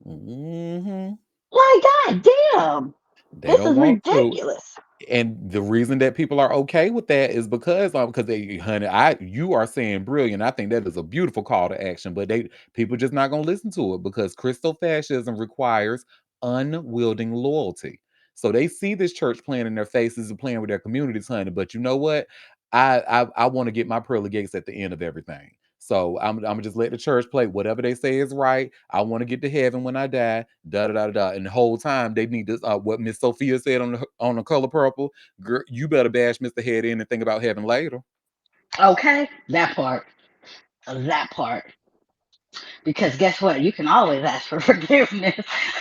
mhm. Like, goddamn, They this don't is want to. ridiculous. And the reason that people are okay with that is because they, honey, you are saying brilliant. I think that is a beautiful call to action, but people just not gonna listen to it because crystal fascism requires unwielding loyalty. So they see this church playing in their faces and playing with their communities, honey. But you know what? I want to get my pearly gates at the end of everything. So I'm gonna just let the church play whatever they say is right. I want to get to heaven when I die. Da da da da. And the whole time they need this. What Miss Sophia said on the Color Purple. Girl, you better bash Mr. Head in and think about heaven later. Okay, that part. That part. Because guess what? You can always ask for forgiveness.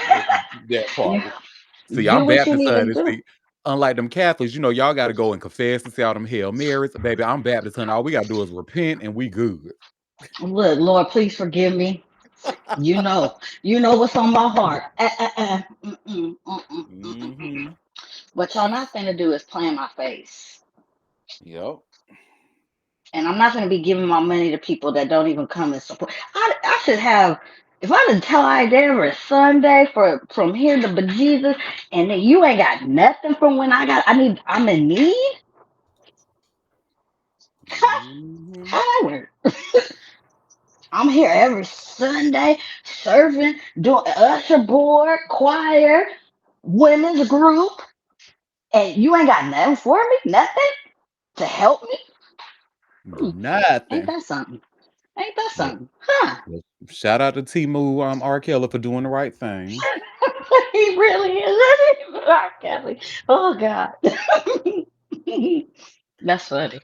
Uh, That You part. See, I'm do what you Baptist, need to honey. do. See, unlike them Catholics, y'all got to go and confess and say all them Hail Marys. Baby, I'm Baptist, honey. All we got to do is repent and we good. Look, Lord, please forgive me. You know what's on my heart. Hmm. What y'all not finna do is play in my face. Yep. And I'm not gonna be giving my money to people that don't even come and support. I should have, if I didn't tell I every Sunday from here to bejesus, and then you ain't got nothing from when I'm in need. Hmm. How that work? I'm here every Sunday serving, doing usher board, choir, women's group, and you ain't got nothing for me, nothing to help me. Ain't Nothing. that something? Ain't that Well, something? Huh? well, shout out to Timu R. Kelly for doing the right thing. He really is. R. Kelly. Oh God. That's funny.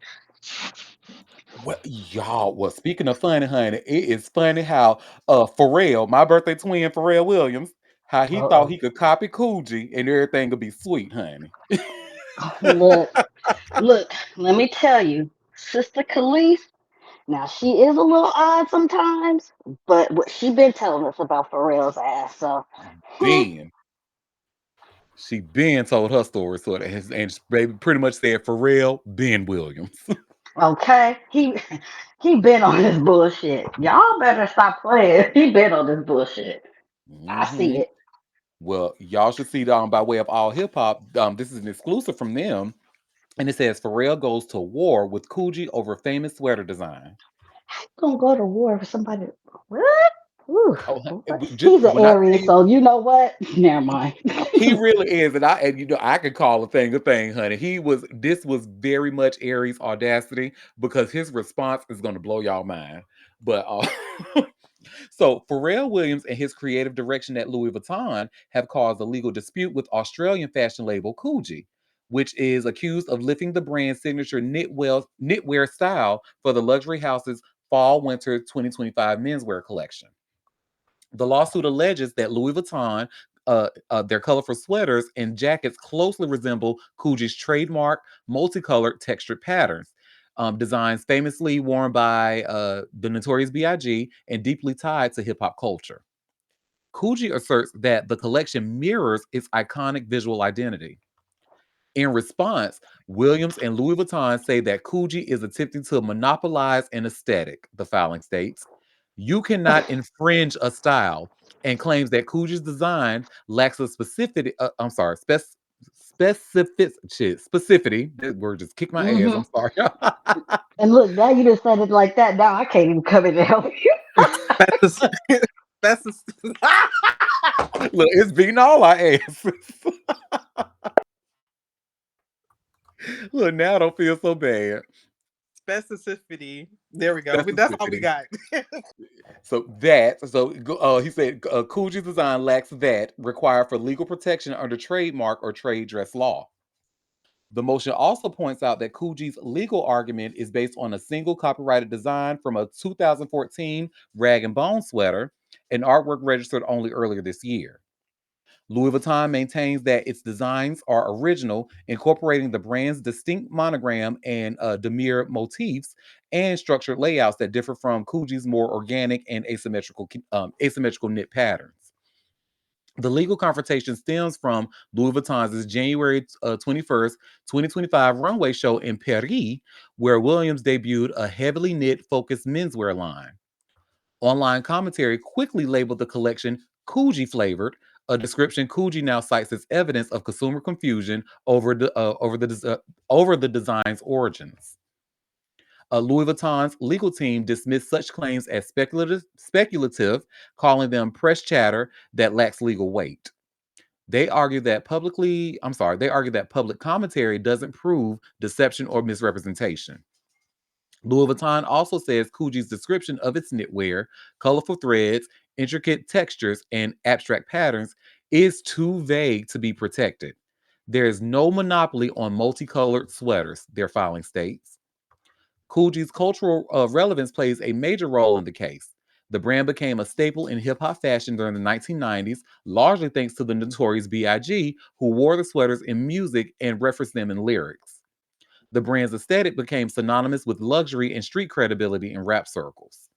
Well, y'all, well, speaking of funny, honey, it is funny how Pharrell, my birthday twin, Pharrell Williams, how he thought Uh-oh. he could copy Coogee and everything would be sweet, honey. Look, look, let me tell you, Sister Khalees, now she is a little odd sometimes, but what she been telling us about Pharrell's ass, so Ben, she Ben told her story, so and she baby pretty much said Pharrell Ben Williams. okay, he been on this bullshit. Y'all better stop playing. He been on this bullshit. I see Hmm. it. Well, y'all should see by way of all hip hop. This is an exclusive from them, and it says Pharrell goes to war with Coogee over famous sweater design. Gonna go to war for somebody. What? Ooh, Oh, boy. just He's an when I tell Aries, you, so you know what? Never mind. he really is, and I could call a thing, honey. This was very much Aries audacity because his response is going to blow y'all mind. But so Pharrell Williams and his creative direction at Louis Vuitton have caused a legal dispute with Australian fashion label Coogee, which is accused of lifting the brand's signature knitwear style for the luxury house's fall/winter 2025 menswear collection. The lawsuit alleges that Louis Vuitton, their colorful sweaters and jackets closely resemble Coogie's trademark multicolored textured patterns. Designs famously worn by the Notorious B.I.G. and deeply tied to hip hop culture. Coogee asserts that the collection mirrors its iconic visual identity. In response, Williams and Louis Vuitton say that Coogee is attempting to monopolize an aesthetic, the filing states. You cannot infringe a style and claims that Coogie's design lacks a specific, specificity. That word just kicked my ass. Hmm. I'm sorry. And look, now you just said it like that. Now I can't even come in and help you. That's that's Look, it's beating all our asses. Look, now I don't feel so bad. specificity. There we go. That's all we Specificity. got. He said Coogie's design lacks that required for legal protection under trademark or trade dress law. The motion also points out that Coogie's legal argument is based on a single copyrighted design from a 2014 rag and bone sweater, an artwork registered only earlier this year. Louis Vuitton maintains that its designs are original, incorporating the brand's distinct monogram and demure motifs and structured layouts that differ from Coogie's more organic and asymmetrical knit patterns. The legal confrontation stems from Louis Vuitton's January 21st, 2025 runway show in Paris, where Williams debuted a heavily knit focused menswear line. Online commentary quickly labeled the collection Coogee flavored, a description Coogee now cites as evidence of consumer confusion over the design's origins. Louis Vuitton's legal team dismissed such claims as speculative, calling them press chatter that lacks legal weight. They argue that public commentary doesn't prove deception or misrepresentation. Louis Vuitton also says Coogie's description of its knitwear, colorful threads, intricate textures, and abstract patterns is too vague to be protected. There is no monopoly on multicolored sweaters, their filing states. Coogie's cultural relevance plays a major role in the case. The brand became a staple in hip hop fashion during the 1990s, largely thanks to the notorious B.I.G., who wore the sweaters in music and referenced them in lyrics. The brand's aesthetic became synonymous with luxury and street credibility in rap circles.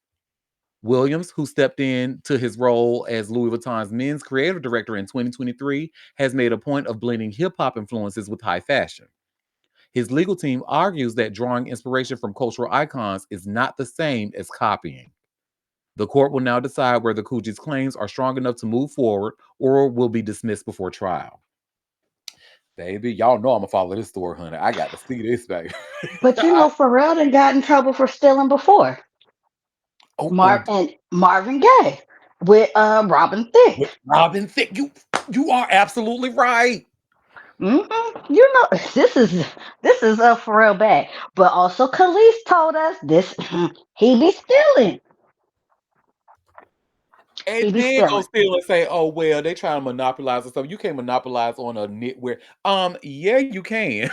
Williams, who stepped in to his role as Louis Vuitton's men's creative director in 2023, has made a point of blending hip hop influences with high fashion. His legal team argues that drawing inspiration from cultural icons is not the same as copying. The court will now decide whether Coogie's claims are strong enough to move forward or will be dismissed before trial. Baby, y'all know I'm gonna follow this story, honey. I got to see this, baby. But you know, Pharrell done got in trouble for stealing before. Oh, oh, And Marvin Gaye with Robin Thicke. with Robin Thicke, you are absolutely right. You know, this is a Pharrell bag. But also, Khalees told us this he be stealing. He And be then go stealing. steal and say, "Oh well, they trying to monopolize or something." You can't monopolize on a knitwear. Yeah, you can.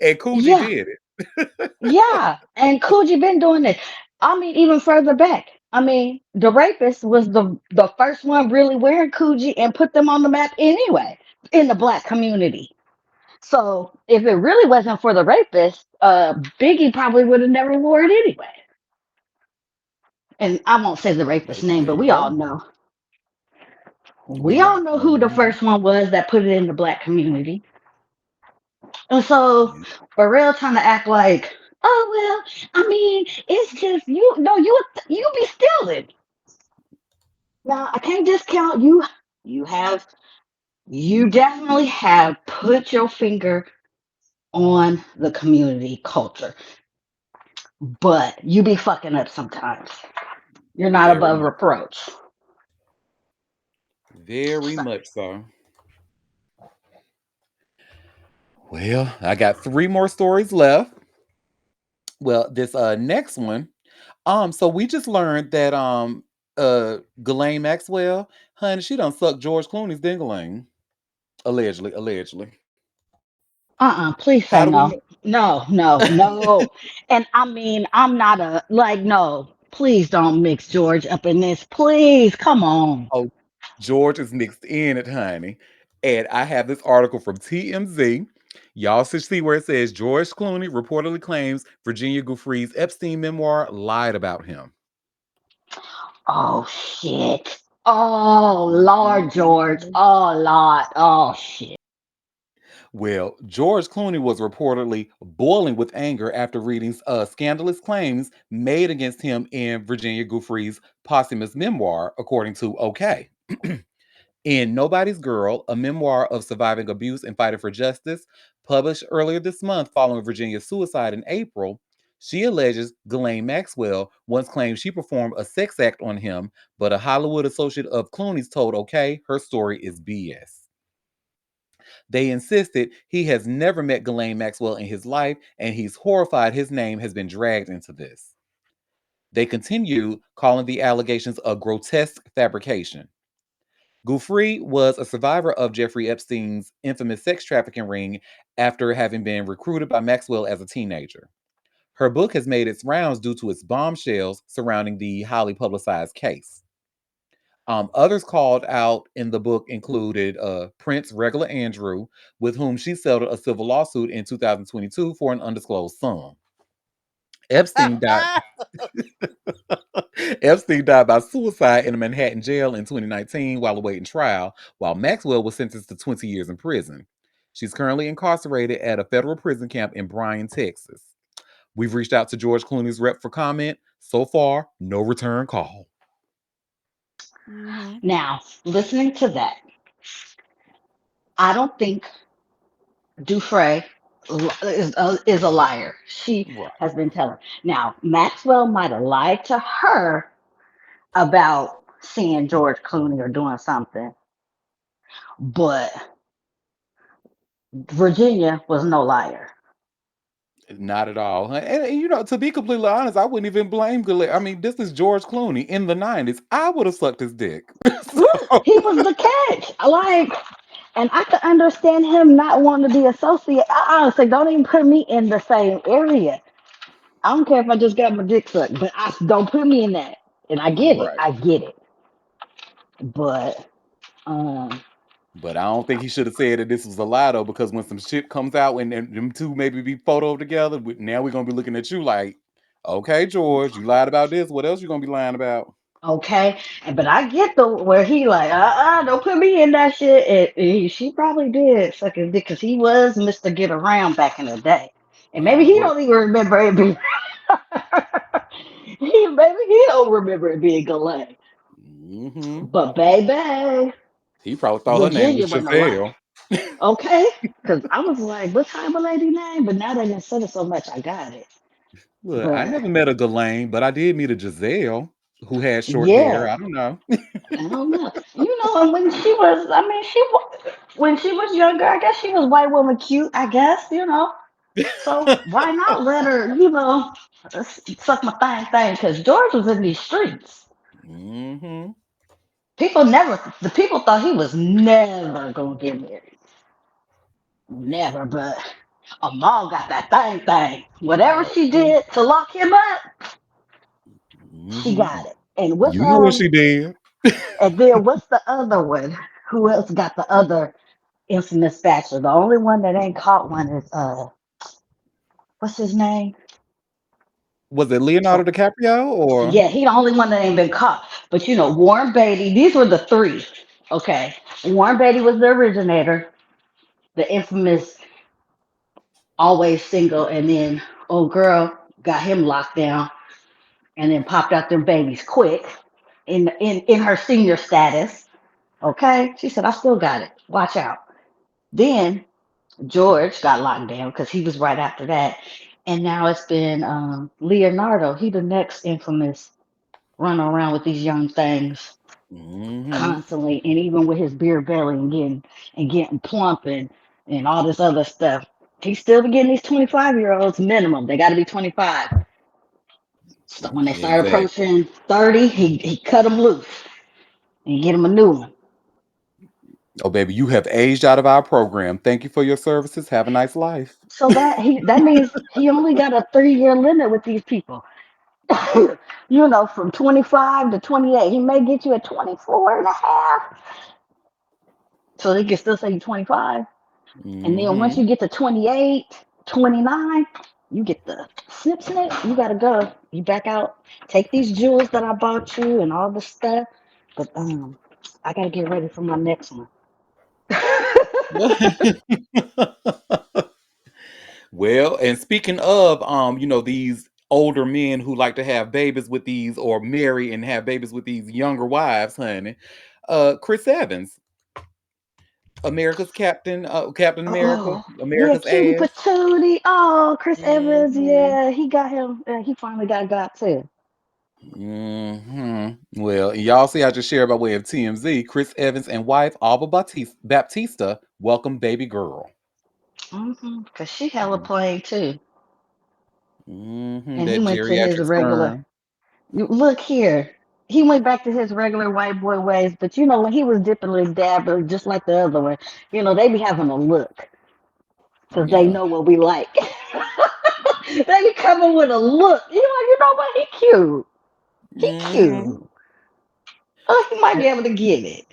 And Coogee Yeah, did it. yeah. And Coogee been doing this. I mean, even further back. I mean, the rapist was the first one really wearing Coogee and put them on the map anyway in the black community. So if it really wasn't for the rapist, Biggie probably would have never wore it anyway. And I won't say the rapist's name, There but you we all go. know. We We know. all know who the Mhm. first one was that put it in the black community. And so Yeah. for real trying to act like, oh well, I mean, it's just you no, you be stealing. Now I can't discount you. You have you definitely have put your finger on the community culture, but you be fucking up sometimes. You're not Very above much. reproach. Very So, much so. Well, I got 3 more stories left. Well, this next one, so we just learned that Ghislaine Maxwell, honey, she done sucked George Clooney's dingling. Allegedly, allegedly. please How say do we no. know? No, no, no. And I mean, I'm not a like no. Please don't mix George up in this. Please, come on. Oh, George is mixed in it, honey. And I have this article from TMZ. Y'all should see where it says George Clooney reportedly claims Virginia Giuffre's Epstein memoir lied about him. Oh shit. Oh Lord, George. Mhm. Oh Lord. Oh shit. Well, George Clooney was reportedly boiling with anger after reading scandalous claims made against him in Virginia Giuffre's posthumous memoir, according to OK. In Nobody's Girl, a memoir of surviving abuse and fighting for justice, published earlier this month following Virginia's suicide in April, she alleges Ghislaine Maxwell once claimed she performed a sex act on him, but a Hollywood associate of Clooney's told OK her story is BS. They insisted he has never met Ghislaine Maxwell in his life, and he's horrified his name has been dragged into this. They continue calling the allegations a grotesque fabrication. Giuffre was a survivor of Jeffrey Epstein's infamous sex trafficking ring after having been recruited by Maxwell as a teenager. Her book has made its rounds due to its bombshells surrounding the highly publicized case. Others called out in the book included Prince Regular Andrew, with whom she settled a civil lawsuit in 2022 for an undisclosed sum. Epstein died. Epstein died by suicide in a Manhattan jail in 2019 while awaiting trial, while Maxwell was sentenced to 20 years in prison. She's currently incarcerated at a federal prison camp in Bryan, Texas. We've reached out to George Clooney's rep for comment. So far, no return call. Mm-hmm. Now, listening to that, I don't think Dufresne is a liar. She Right. has been telling. Now, Maxwell might have lied to her about seeing George Clooney or doing something, but Virginia was no liar. Not at all. And, you know, to be completely honest, I wouldn't even blame Gillette. I mean, this is George Clooney in the 90s. I would have sucked his dick. So, He was the catch. Like, and I could understand him not wanting to be associated. I honestly don't even put me in the same area. I don't care if I just got my dick sucked, but I don't put me in that. And I get it. right. I get it. But um But I don't think he should have said that this was a lie, though, because when some shit comes out and them two maybe be photoed together, now we're going to be looking at you like, okay, George, you lied about this. What else you going to be lying about? okay. But I get the where he like, don't put me in that shit. She probably did suck his dick because he was Mr. Get Around back in the day. And maybe he What? don't even remember it being maybe he don't remember it being Ghislaine. Hmm. But baby, He probably thought her name Virginia was wasn't a lie. Chazelle. Okay? Because I was like, what type of lady name? But now that I said it so much, I got it. Look, I But never met a Ghislaine, but I did meet a Giselle who had short hair. yeah, I don't know. I don't know. You know, and when she was, I mean, when she was younger, I guess she was white woman cute, I guess, you know. So why not let her, suck my thing? Because George was in these streets. Hmm. The people thought he was never gonna get married. Never, but Amal got that thing. Whatever she Okay. did to lock him up, she Hmm. got it. And You know what she did. what's the other one? Who else got the other infamous bachelor? The only one that ain't caught one is what's his name? Was it Leonardo So DiCaprio or? yeah, he the only one that ain't been caught. But Warren Beatty, these were the three. Okay. Warren Beatty was the originator, the infamous always single, and then old girl got him locked down and then popped out them babies quick in her senior status. Okay. She said, I still got it. Watch out. Then George got locked down because he was right after that. And now it's been Leonardo. He the next infamous running around with these young things Hmm. constantly, and even with his beer belly and getting plump and all this other stuff. He's still getting these 25-year-olds minimum. They got to be 25. So when they start Exactly. approaching 30, he cut them loose and get them a new one. Oh, baby, you have aged out of our program. Thank you for your services. Have a nice life. So that means he only got a 3-year limit with these people. From 25 to 28. He may get you at 24 and a half. So they can still say you're 25. And then once Hmm. you get to 28, 29, you get the snip. You gotta go. You back out. Take these jewels that I bought you and all the stuff. But I gotta get ready for my next one. Well, and speaking of, these older men who like to have babies with these or marry and have babies with these younger wives, honey. Chris Evans, America's Captain, Captain America, Oh, yeah, America's cutie ass. patootie. Oh, Chris Evans. Hmm. Yeah, he got him. He finally got too. Hmm. Well, y'all see I just shared by way of TMZ. Chris Evans and wife Alba Baptista welcome baby girl. Cause she hella plain too. Hmm. And he That went to his geriatric regular. sperm. Look here. He went back to his regular white boy ways, but when he was dipping his dabber, just like the other one, they be having a look because they Yeah. know what we like. They be coming with a look. What? He cute. He Hmm. cute. Oh, he might be able to get it.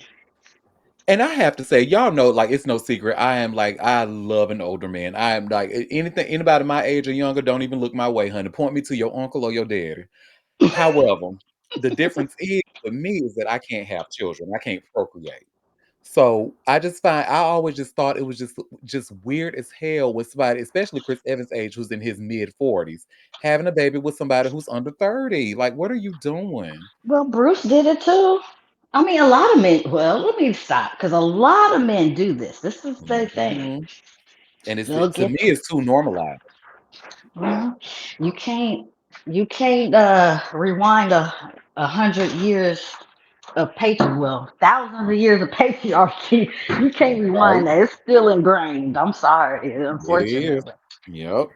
And I have to say, y'all know, like, it's no secret. I love an older man. I am like, anybody my age or younger, don't even look my way, honey. Point me to your uncle or your daddy. However, the difference is with me is that I can't have children. I can't procreate. So I always just thought it was just weird as hell with somebody, especially Chris Evans' age, who's in his mid 40s, having a baby with somebody who's under 30. Like, what are you doing? Well, Bruce did it too. I mean, a lot of men. Well, let me stop because a lot of men do this. This is the thing. Mhm. And They'll to me, get. it's too normalized. Well, you can't. You can't rewind 100 years of thousands of years of patriarchy. You can't Right? rewind that. It's still ingrained. I'm sorry, It is. unfortunately. Yep.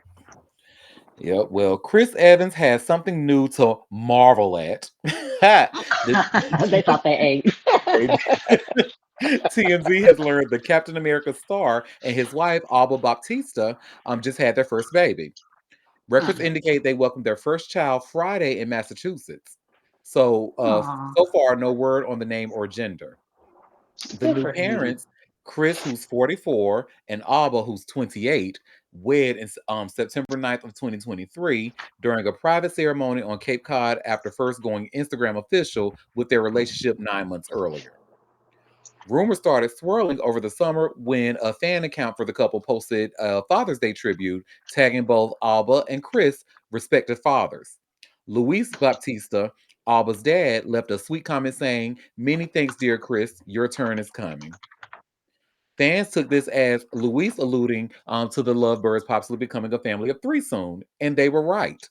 Yep. Well, Chris Evans has something new to marvel at. the, They thought they ate. TMZ has learned that Captain America star and his wife, Alba Baptista, just had their first baby. Records indicate they welcomed their first child Friday in Massachusetts. Aw, So far, no word on the name or gender. The good new for him. parents, Chris, who's 44, and Alba, who's 28, wed in September 9th of 2023 during a private ceremony on Cape Cod after first going Instagram official with their relationship 9 months earlier. Rumors started swirling over the summer when a fan account for the couple posted a Father's Day tribute tagging both Alba and Chris, respective fathers. Luis Baptista, Alba's dad, left a sweet comment saying, "Many thanks, dear Chris. Your turn is coming." Fans took this as Luis alluding to the Lovebirds possibly becoming a family of three soon, and they were right.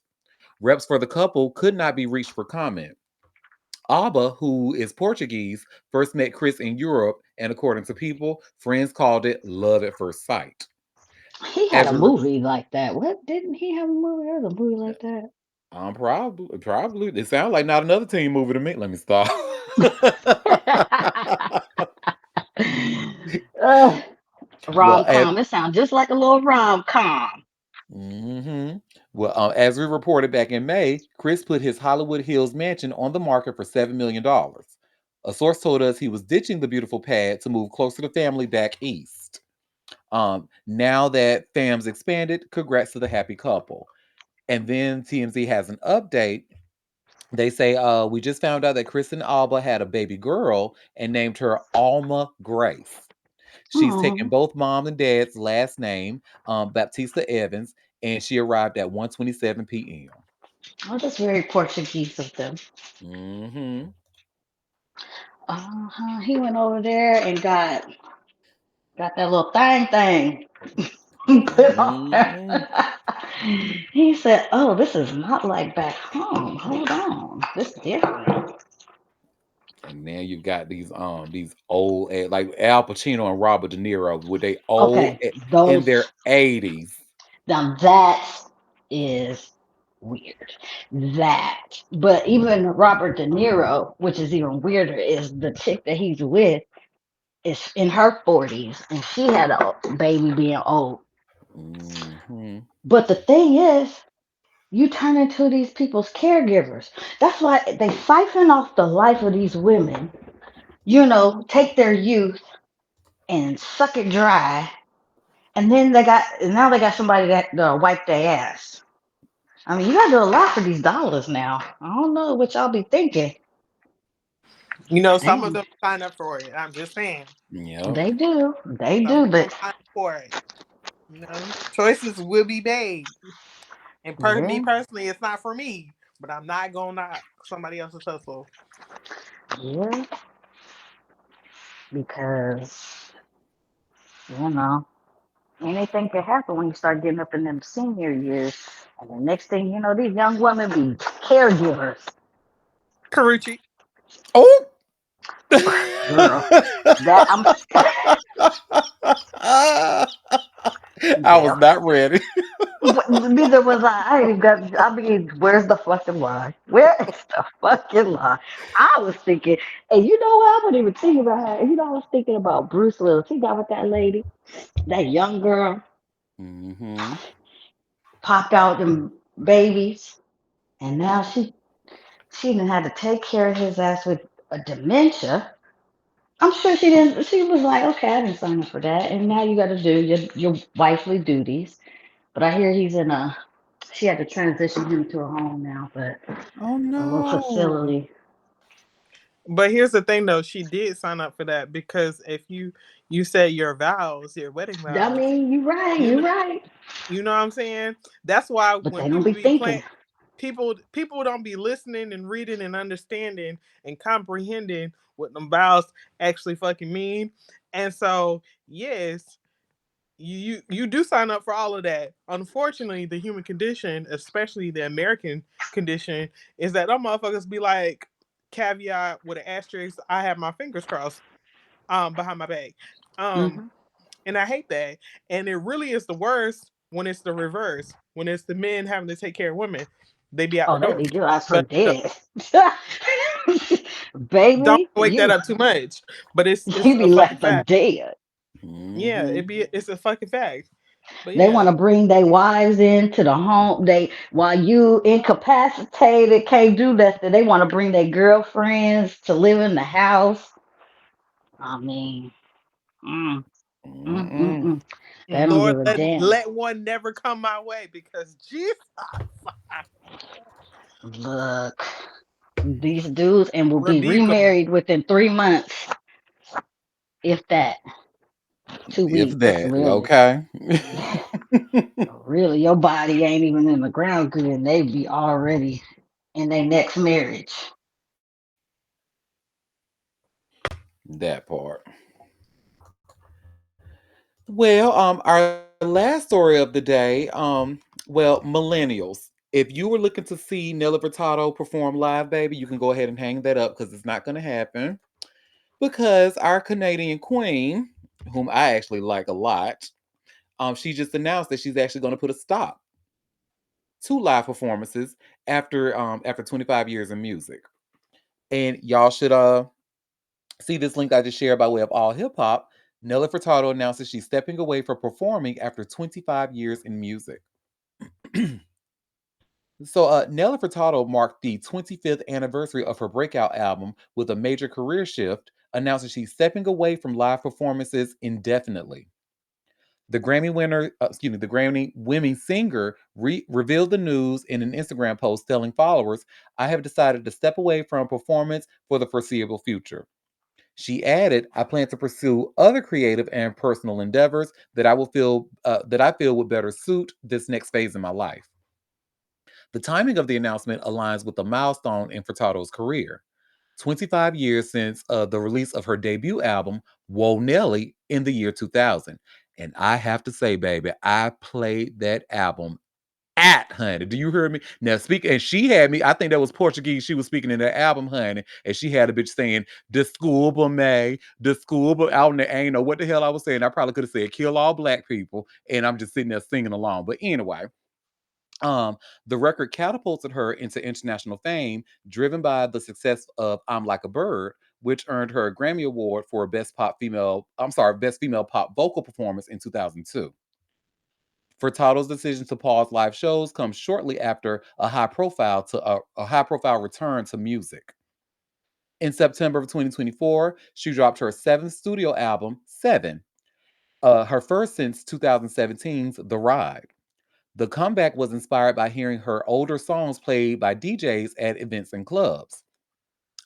Reps for the couple could not be reached for comment. Alba, who is Portuguese, first met Chris in Europe, and according to People, friends called it love at first sight. He had As a re- movie like that. What didn't he have a movie? There was a movie like that. probably, it sounds like not another teen movie to me. Let me stop. uh, Well, rom com. It sounds just like a little rom com. hmm well, as we reported back in May, Chris put his Hollywood Hills mansion on the market for $7 million. A source told us he was ditching the beautiful pad to move closer to family back east. Now that fam's expanded, congrats to the happy couple. And then TMZ has an update. They say, we just found out that Chris and Alba had a baby girl and named her Alma Grace. She's taken Oh, both mom and dad's last name, Baptista Evans, and she arrived at 1:27 p.m. oh, that's very Portuguese of them. Mm-hmm. He went over there and got that little thing put on there. Mm-hmm. He said, "Oh, this is not like back home. Hold on, this is different." And now you've got these old like Al Pacino and Robert De Niro with they old Okay, in those their 80s. now that is weird. That, but even Robert De Niro, which is even weirder, is the chick that he's with is in her 40s and she had a baby being old. Mm-hmm. But the thing is, you turn into these people's caregivers. That's why they siphon off the life of these women, take their youth and suck it dry. And then now they got somebody that wipe their ass. I mean, you gotta do a lot for these dollars now. I don't know what y'all be thinking. Some of Damn, them sign up for it. I'm just saying. Yep. they do. They Some do, of them but sign up for it. Choices will be made. And me yeah, personally, it's not for me. But I'm not gonna knock somebody else's hustle. yeah, because you know anything can happen when you start getting up in them senior years. And the next thing you know, these young women be caregivers. Karuchi. Oh. Girl, that I'm. I was Yeah. not ready. Neither was I. I ain't even got. I mean, where's the fucking lie? Where is the fucking lie? I was thinking, and you know what? I wasn't even thinking about her. I was thinking about Bruce Willis. He got with that lady, that young girl, Mm-hmm. popped out them babies, and now she didn't have to take care of his ass with a dementia. I'm sure she didn't. She was like, okay, I didn't sign up for that, and now you got to do your wifely duties. But I hear he's in a. She had to transition him to a home now, but Oh a little no. facility. But here's the thing, though. She did sign up for that because if you say your vows, your wedding I vows, mean, you're right. you You're know, right. you know what I'm saying. That's why But when they don't people be be playing, thinking. people don't be listening and reading and understanding and comprehending what them vows actually fucking mean. And so, yes, you do sign up for all of that. Unfortunately, the human condition, especially the American condition, is that them motherfuckers be like, caveat with an asterisk, I have my fingers crossed behind my back. Um Hmm. and I hate that. And it really is the worst when it's the reverse. When it's the men having to take care of women. They be out Oh, the they door. be your ass for But dead. don't Baby, wake that you up too much. But it's you be a fucking left for fact. dead. Yeah, Mm-hmm. it's a fucking fact. But They want yeah. to bring their wives into the home. They while you incapacitated, can't do nothing. They want to bring their girlfriends to live in the house. I mean, mm, mm, mm, Mm-mm. mm. They don't Lord, give a damn. let one never come my way because Jesus Look, these dudes and will be rebuke them. remarried within 3 months, if that. two If weeks, that, really. okay. Really, your body ain't even in the ground good, and they be already in their next marriage. That part. Well, our last story of the day, millennials. If you were looking to see Nelly Furtado perform live, baby, you can go ahead and hang that up because it's not going to happen. Because our Canadian queen, whom I actually like a lot, she just announced that she's actually going to put a stop to live performances after 25 years in music. And y'all should see this link I just shared by way of All Hip Hop. Nelly Furtado announces she's stepping away from performing after 25 years in music. So, Nelly Furtado marked the 25th anniversary of her breakout album with a major career shift, announcing she's stepping away from live performances indefinitely. The Grammy winning singer revealed the news in an Instagram post telling followers, "I have decided to step away from performance for the foreseeable future." She added, "I plan to pursue other creative and personal endeavors that I feel would better suit this next phase in my life." The timing of the announcement aligns with the milestone in Furtado's career. 25 years since the release of her debut album, Whoa Nelly, in the year 2000. And I have to say, baby, I played that album honey. Do you hear me? Now, and she had me, I think that was Portuguese. She was speaking in that album, honey. And she had a bitch saying, "Desculpa me, desculpa." Out in the ain't know what the hell I was saying. I probably could have said, "Kill all black people." And I'm just sitting there singing along. But anyway, um, the record catapulted her into international fame, driven by the success of "I'm Like a Bird," which earned her a Grammy Award for Best Female Pop Vocal Performance in 2002. Furtado's decision to pause live shows comes shortly after a high profile return to music. In September of 2024, she dropped her seventh studio album, Seven, her first since 2017's The Ride. The comeback was inspired by hearing her older songs played by DJs at events and clubs.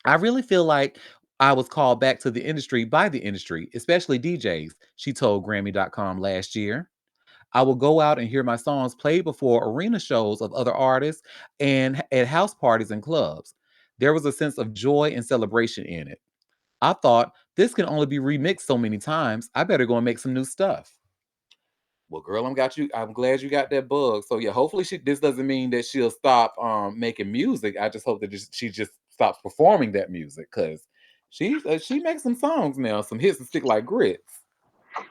"I really feel like I was called back to the industry by the industry, especially DJs," she told Grammy.com last year. "I will go out and hear my songs played before arena shows of other artists and at house parties and clubs. There was a sense of joy and celebration in it. I thought, this can only be remixed so many times. I better go and make some new stuff." Well, girl, I'm glad you got that bug. So yeah, hopefully this doesn't mean that she'll stop making music. I just hope that she just stops performing that music because she makes some songs now, some hits that stick like grits.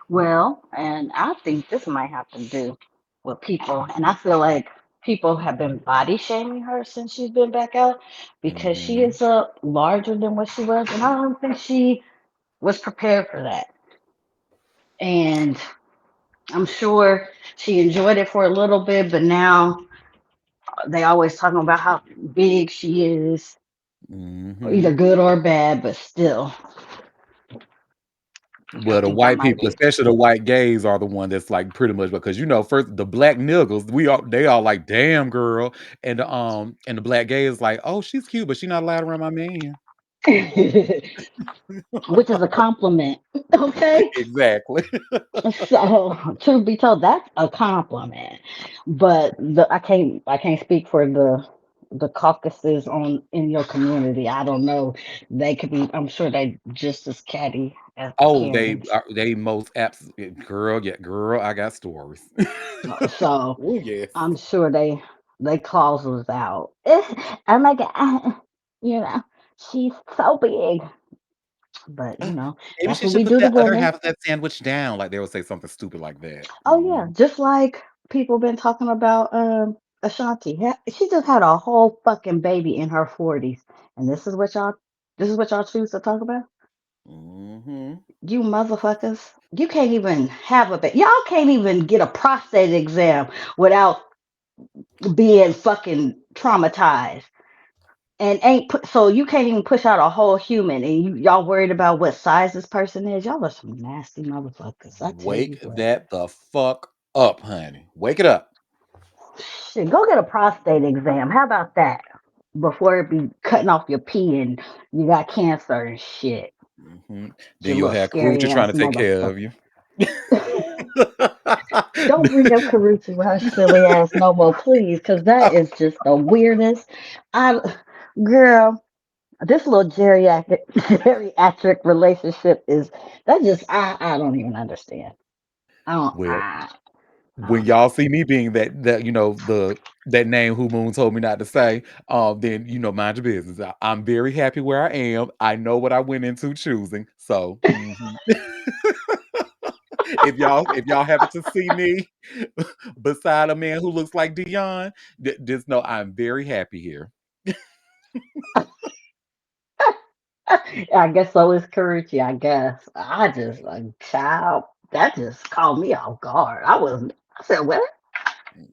Well, and I think this might have to do with people, and I feel like people have been body shaming her since she's been back out because she Hmm. is larger than what she was, and I don't think she was prepared for that. And I'm sure she enjoyed it for a little bit, but now they always talking about how big she is, Hmm. either good or bad, but still, I Well, the think that white might people, be. especially the white gays, are the one that's like pretty much because first the black niggas, they all like, "Damn girl," and the black gay is like, "Oh, she's cute, but she's not allowed around my man." Which is a compliment, okay? Exactly. So, truth be told, that's a compliment. But I can't speak for the caucuses on in your community. I don't know. They could be. I'm sure they just as catty as the Oh, Karens. they most absolutely, girl, yeah, girl, I got stories. So Oh yes. I'm sure they clauses out. Oh my god, you know she's so big. But Maybe that's she what should we put do to that other women. half of that sandwich down, like they would say something stupid like that. Oh yeah, just like people been talking about Ashanti. She just had a whole fucking baby in her 40s, and this is what y'all choose to talk about. Mhm. You motherfuckers, you can't even have a baby. Y'all can't even get a prostate exam without being fucking traumatized. And so you can't even push out a whole human, and y'all worried about what size this person is. Y'all are some nasty motherfuckers. I tell you Wake what. that the fuck up, honey. Wake it up. Shit, go get a prostate exam. How about that? Before it be cutting off your pee and you got cancer and shit. Mhm. You Then you'll little have scary Karucha trying ass to take care motherfucker. of you. Don't bring up Karuchi with her silly ass no more, please, because that is just the weirdest. I, girl, this little geriatric relationship is that just I don't even understand. I don't Well, I when don't know. y'all see me being that name who Moon told me not to say, then mind your business. I'm very happy where I am. I know what I went into choosing. So if y'all happen to see me beside a man who looks like Dion, just know I'm very happy here. I guess so is Karuchi, I guess. I just like child, that just caught me off guard. I said, what?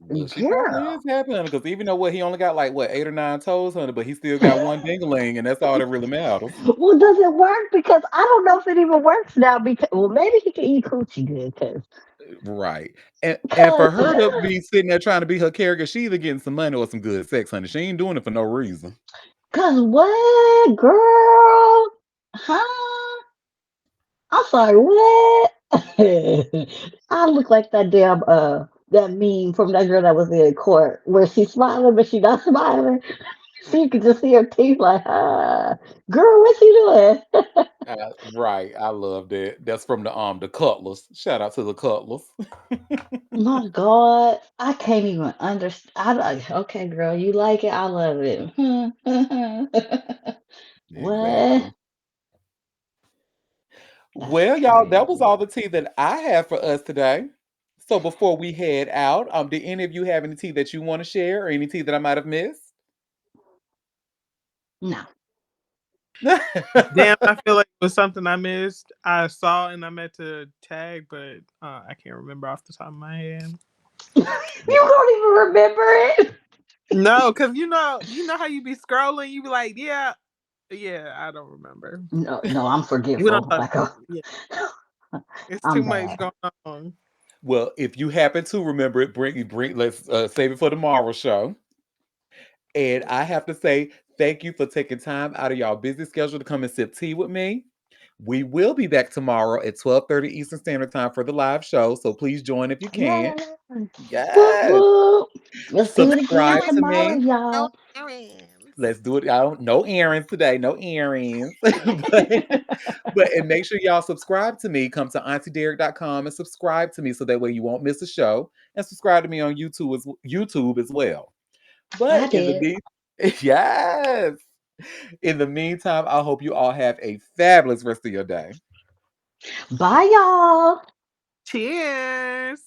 Well, she probably Girl. is happy, honey, because even though he only got like what 8 or 9 toes, honey, but he still got one dingling, and that's all that really matters. Well, does it work? Because I don't know if it even works now. Because well, maybe he can eat coochie good. Right. And Cause, for her to be sitting there trying to be her character, she either getting some money or some good sex, honey. She ain't doing it for no reason. cause what, girl? Huh? I'm sorry, what? I look like that damn that meme from that girl that was in court where she's smiling but she not smiling. So you could just see her teeth like, girl, what you doing? Right. I love that. That's from the Cutlers. Shout out to the Cutlers. My God, I can't even understand. I like, okay, girl, you like it, I love it. What? Exactly. That's Well, y'all, that was crazy. all the tea that I have for us today. So before we head out, did any of you have any tea that you want to share or any tea that I might have missed? No. Damn, I feel like it was something I missed. I saw and I meant to tag, but I can't remember off the top of my head. You don't even remember it. No, because you know how you be scrolling, you be like, yeah, I don't remember. No, no, I'm We don't forgetful. talk. Like, Yeah, it's too I'm much bad. going on. Well, if you happen to remember it, let's save it for tomorrow's show. And I have to say, thank you for taking time out of y'all busy schedule to come and sip tea with me. We will be back tomorrow at 12:30 Eastern Standard Time for the live show. So please join if you Yeah. can. Whoop, Yes. whoop. Let's do it again Subscribe to tomorrow, me. No y'all. errands. Let's do it. I don't no errands today, no errands. but and make sure y'all subscribe to me. Come to auntiederrick.com and subscribe to me so that way you won't miss a show. And subscribe to me on YouTube as well. I But in the did. mean yes. In the meantime, I hope you all have a fabulous rest of your day. Bye, y'all. Cheers.